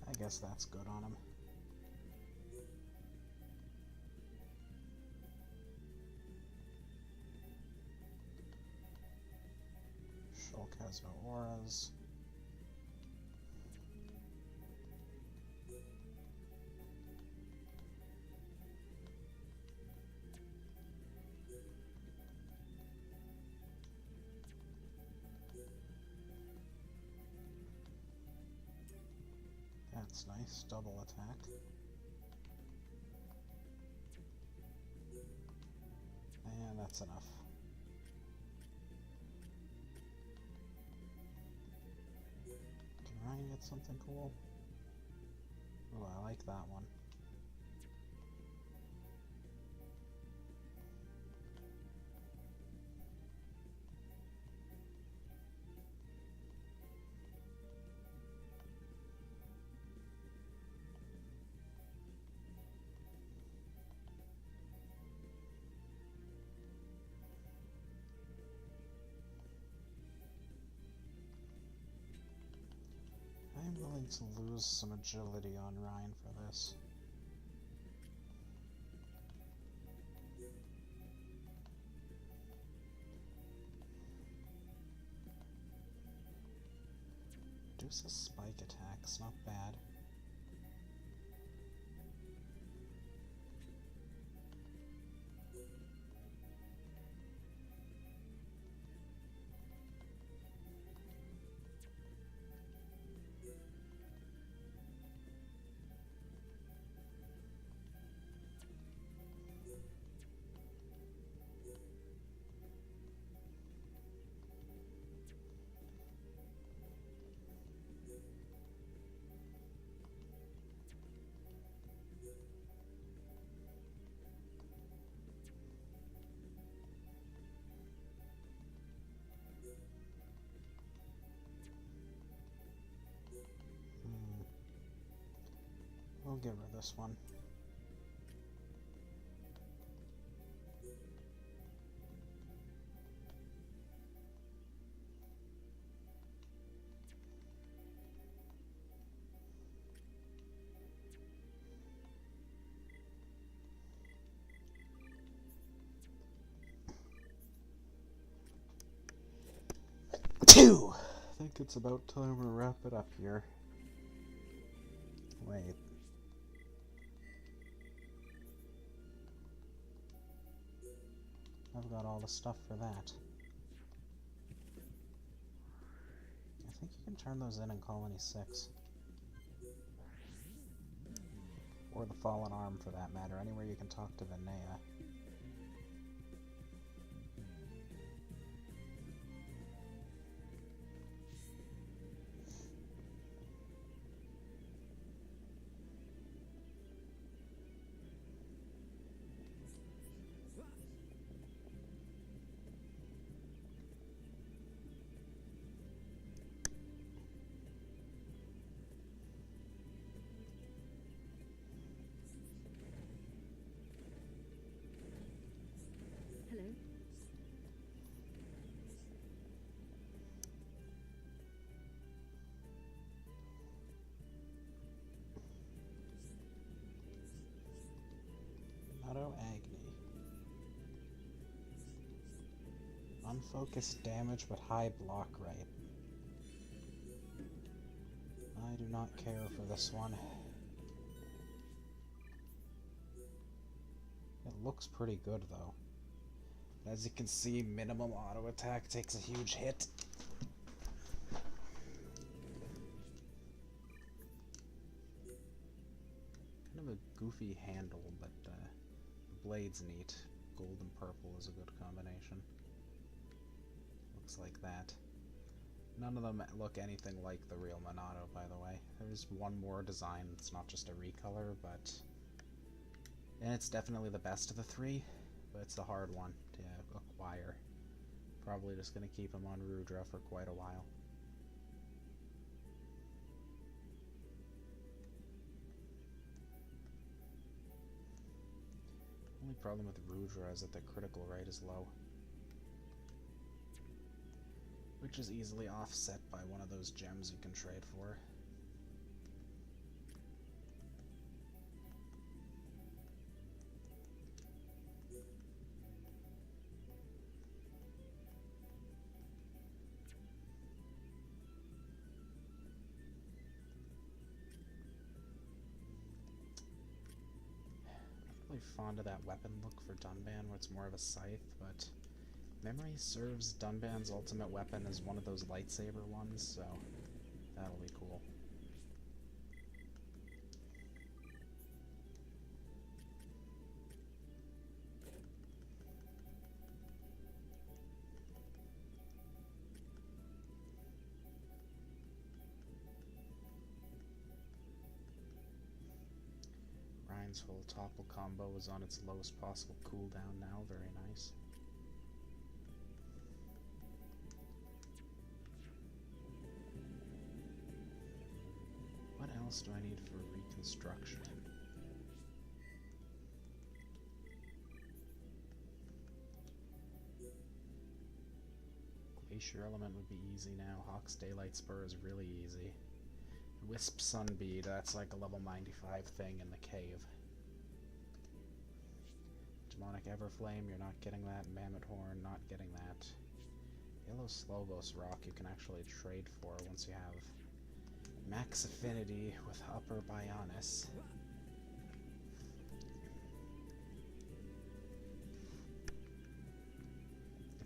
I guess that's good on him. Shulk has no auras. That's nice, double attack. And that's enough. Can Ryan get something cool? Oh, I like that one. I'm willing to lose some agility on Ryan for this. Reduces spike attacks, not bad. We'll get rid of this one. Two! I think it's about time to wrap it up here. Wait. I've got all the stuff for that. I think you can turn those in Colony 6. Or the Fallen Arm, for that matter. Anywhere you can talk to Vinaya. Hello? Auto Agni. Unfocused damage but high block rate. I do not care for this one. It looks pretty good though. As you can see, minimum auto attack takes a huge hit. Kind of a goofy handle, but the blade's neat. Gold and purple is a good combination. Looks like that. None of them look anything like the real Monado, by the way. There's one more design that's not just a recolor, but... And it's definitely the best of the three, but it's the hard one to acquire. Probably just going to keep him on Rudra for quite a while. Only problem with Rudra is that the critical rate is low. Which is easily offset by one of those gems you can trade for. Fond of that weapon look for Dunban, where it's more of a scythe, but memory serves Dunban's ultimate weapon as one of those lightsaber ones, so that'll be cool. Ryan's whole topple combo is on its lowest possible cooldown now, very nice. What else do I need for reconstruction? Glacier Element would be easy now. Hawk's Daylight Spur is really easy. Wisp Sunbead, that's like a level 95 thing in the cave. Demonic Everflame, you're not getting that. Mammoth Horn, not getting that. Yellow Slobos Rock you can actually trade for once you have max affinity with Upper Bionis.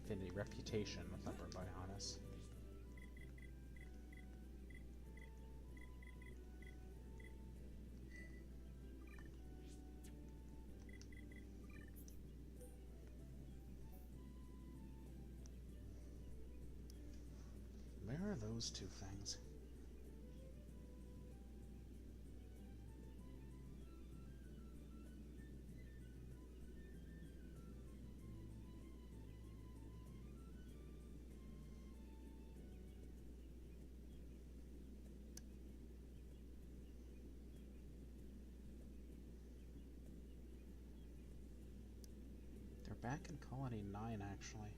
Affinity Reputation with Upper Bionis. Where are those two things? They're back in Colony 9, actually.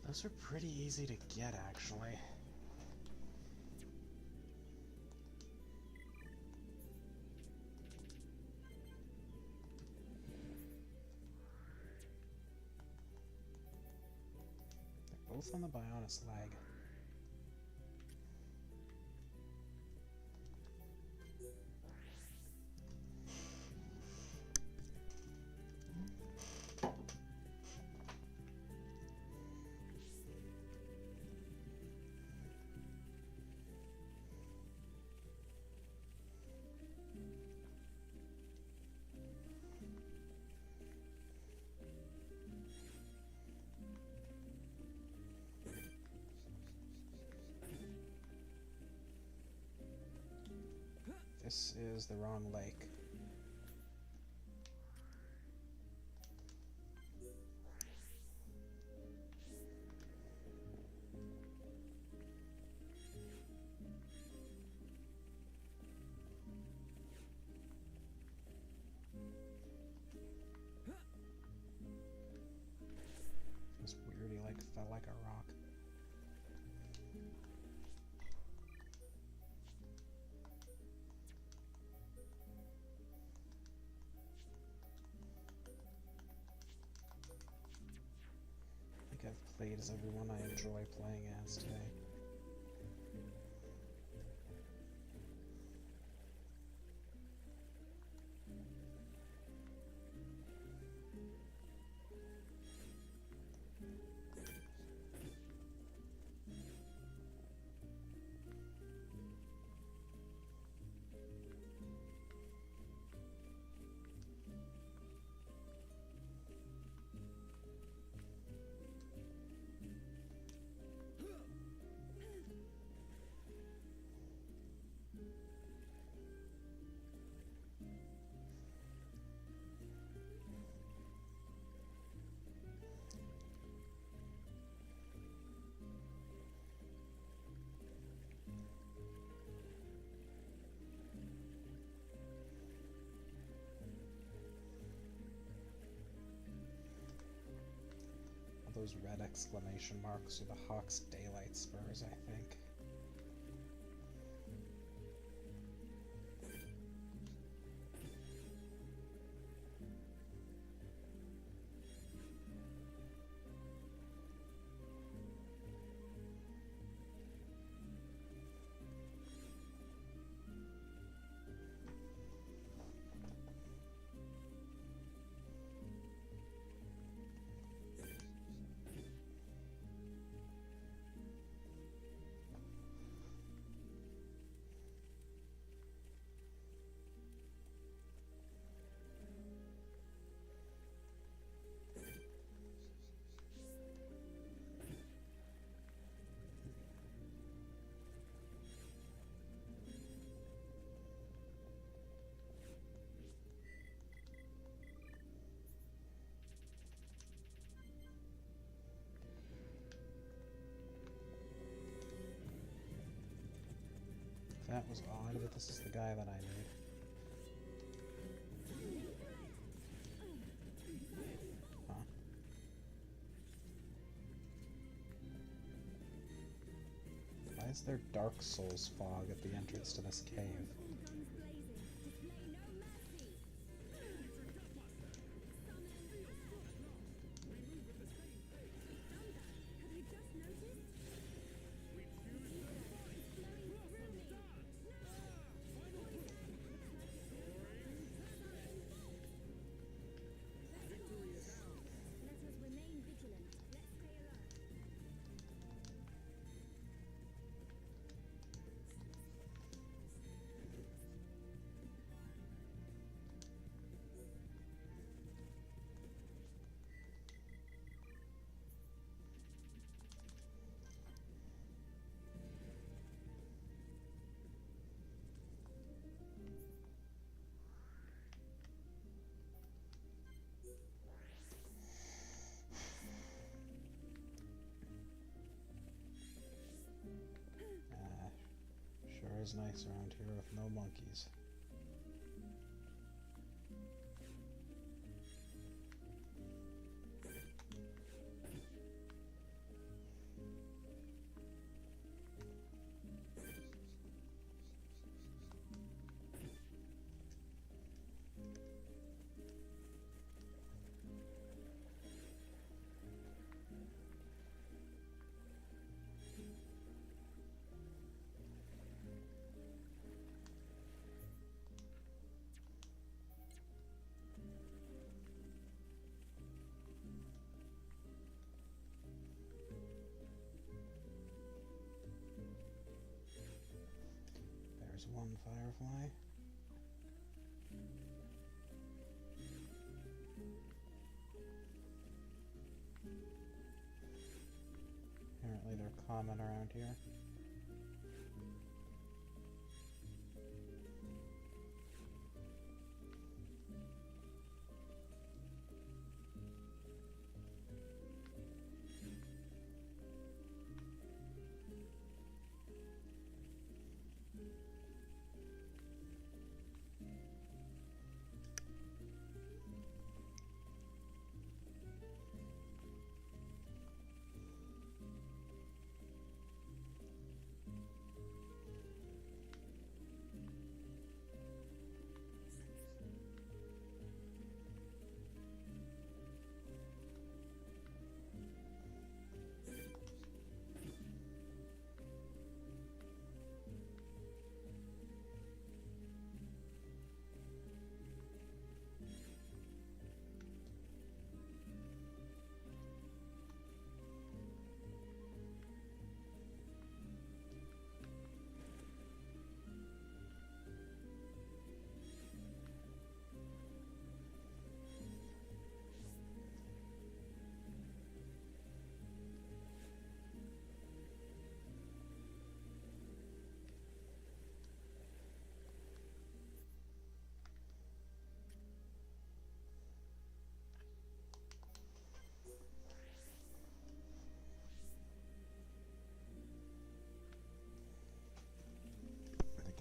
Those are pretty easy to get, actually. They're both on the Bionis lag. This is the wrong lake. Feels weird, he like fell like a rock. I've played as everyone I enjoy playing as today. those red exclamation marks are the Hawk's daylight spurs, I think. That was odd, but this is the guy that I need. Huh. Why is there Dark Souls fog at the entrance to this cave? Guns blazing. Display no mercy. Have you just noticed? Let us remain vigilant. Let's stay alert. Sure is nice around here with no monkeys. There's one firefly. Apparently they're common around here.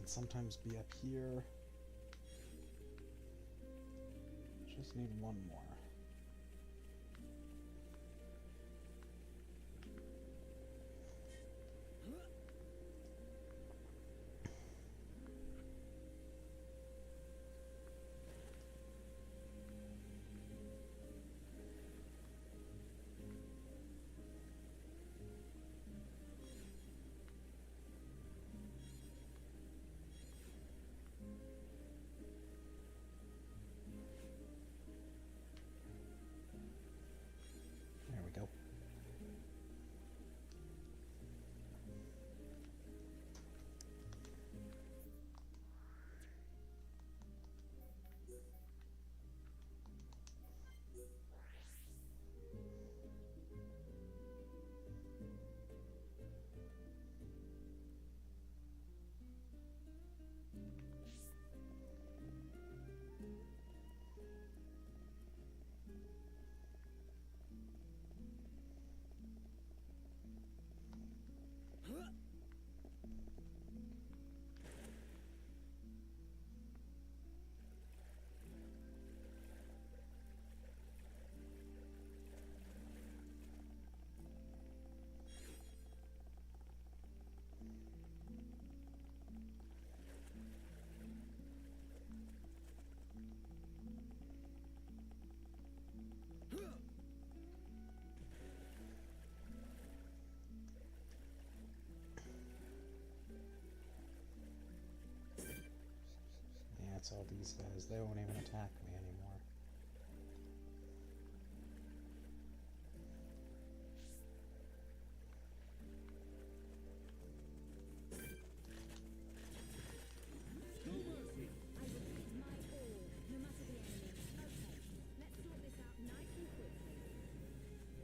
Sometimes be up here. Just need one more. it's all these guys. They won't even attack me anymore. No mercy. I will give my all, no matter the enemy. Okay, let's sort this out nice and quickly. Gale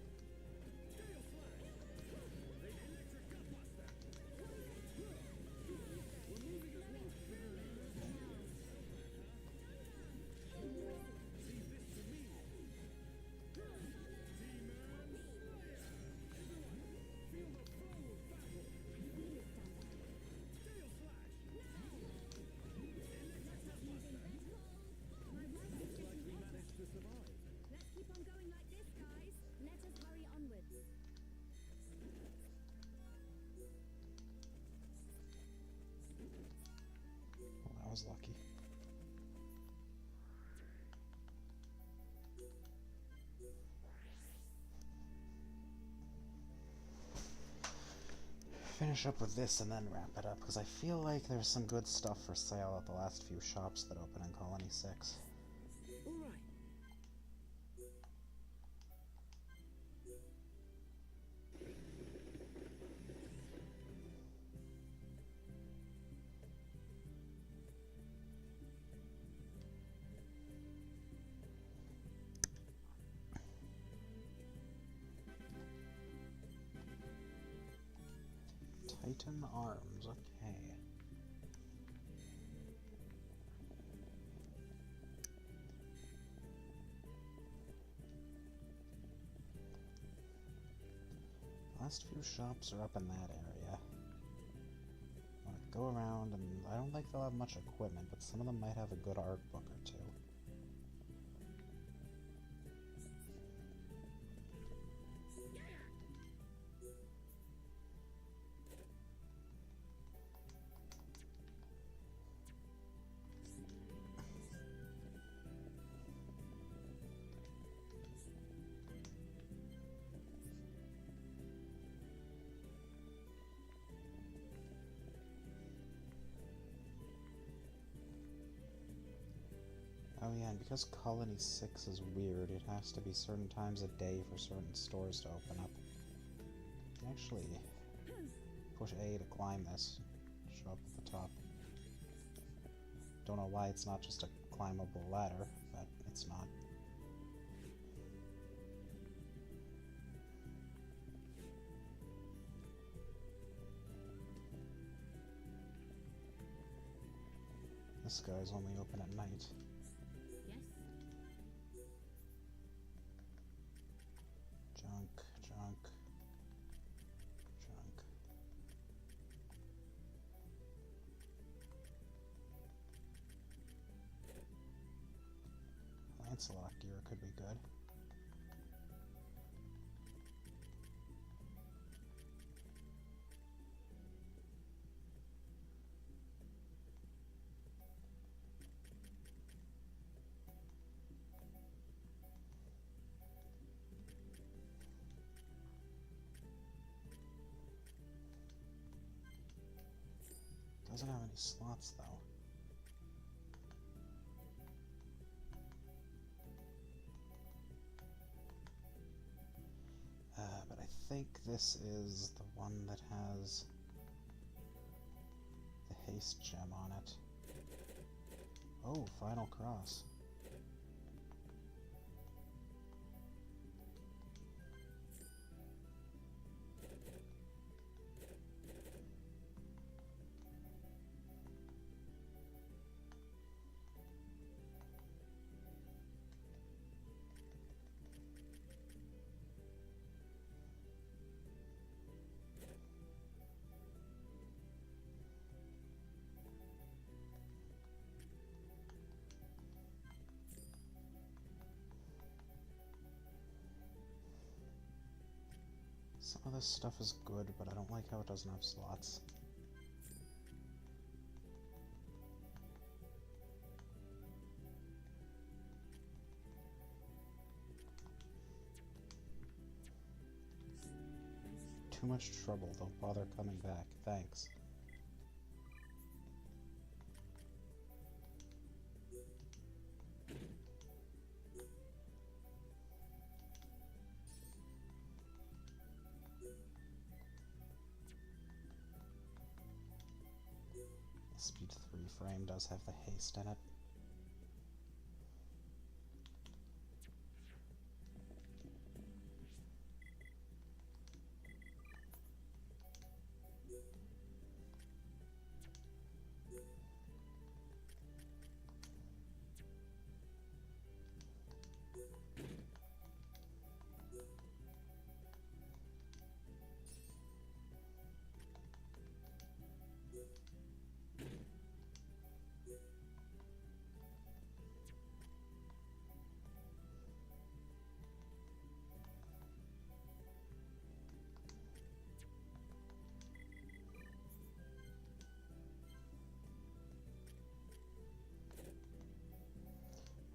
slash. The electric gutbuster. We're moving along. Leave this to me. T-Man Slayer. Everyone, feel the flow of battle. Gale slash. Electric gutbuster. Looks like we managed to survive. Let's keep on going like this, guys. Let us hurry onwards. Well, that was lucky. Finish up with this and then wrap it up, because I feel like there's some good stuff for sale at the last few shops that open in Colony 6. All right. Titan Arms, okay. Last few shops are up in that area. I'm gonna go around, and I don't think they'll have much equipment, but some of them might have a good art book or two. Oh yeah, and because Colony 6 is weird, it has to be certain times a day for certain stores to open up. You can actually push A to climb this, show up at the top. Don't know why it's not just a climbable ladder, but it's not. This guy's only open at night. Yes? Junk, junk, junk. Lancelot gear could be good. Doesn't have any slots though. But I think this is the one that has the haste gem on it. Oh, Final Cross. Some of this stuff is good, but I don't like how it doesn't have slots. Too much trouble, don't bother coming back. Thanks. frame does have the haste in it.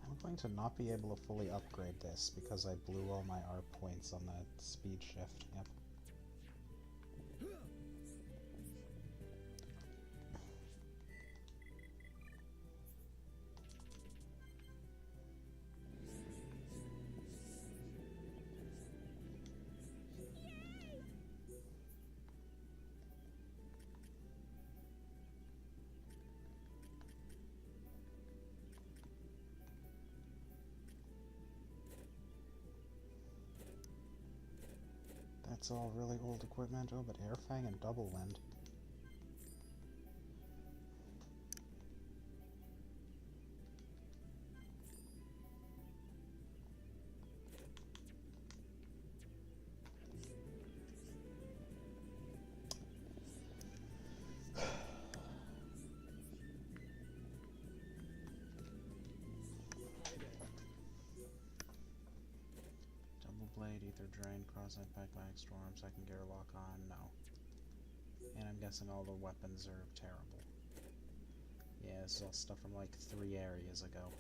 I'm going to not be able to fully upgrade this because I blew all my R points on the speed shift. Yep. That's all really old equipment. Oh, but Airfang and Double Wind. Blade, Ether Drain, Cross-Eyed Backpack, Storm, Second Gear Lock On, no. And I'm guessing all the weapons are terrible. Yeah, this is all stuff from like 3 areas ago.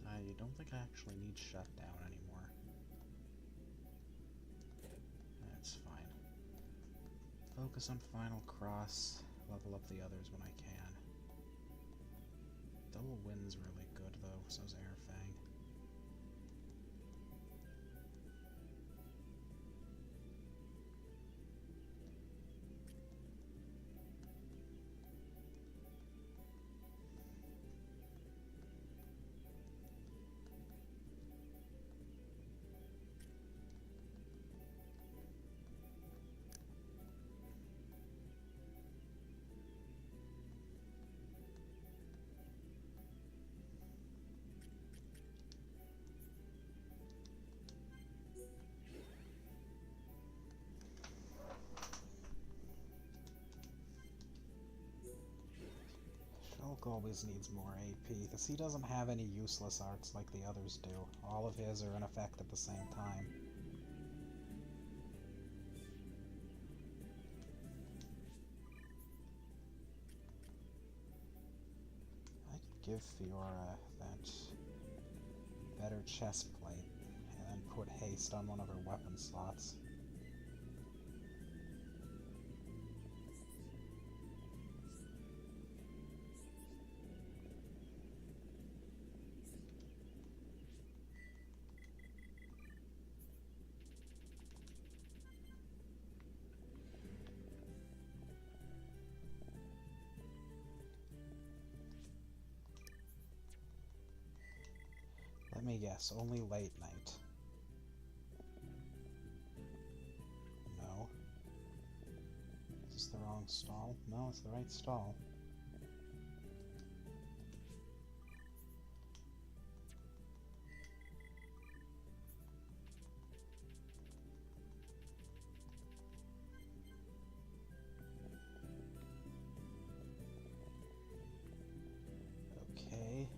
I don't think I actually need Shutdown anymore. That's fine. Focus on Final Cross, level up the others when I can. Double Wind's really good though, so's Airfang. Shulk always needs more AP, because he doesn't have any useless arts like the others do. All of his are in effect at the same time. I could give Fiora that better chest plate, and then put haste on one of her weapon slots. Let me guess, only late night. No. Is this the wrong stall? No, it's the right stall. Okay.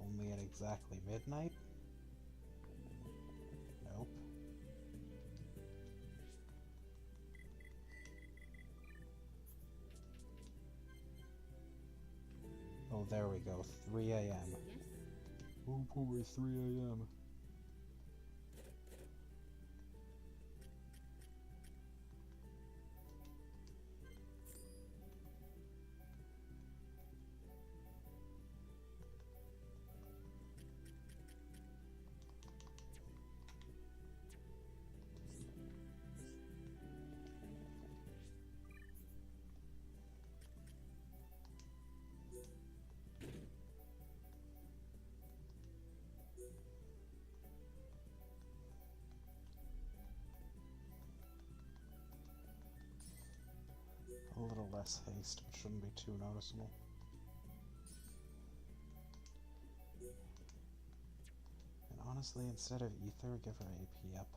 Only at exactly midnight? Nope. Oh, there we go. 3 a.m. Oh boy, 3 a.m. A little less haste, but shouldn't be too noticeable. And honestly, instead of ether, give her AP up.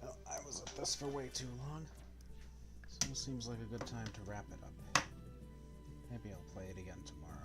Well, I was at this for way too long, so it seems like a good time to wrap it up. Maybe I'll play it again tomorrow.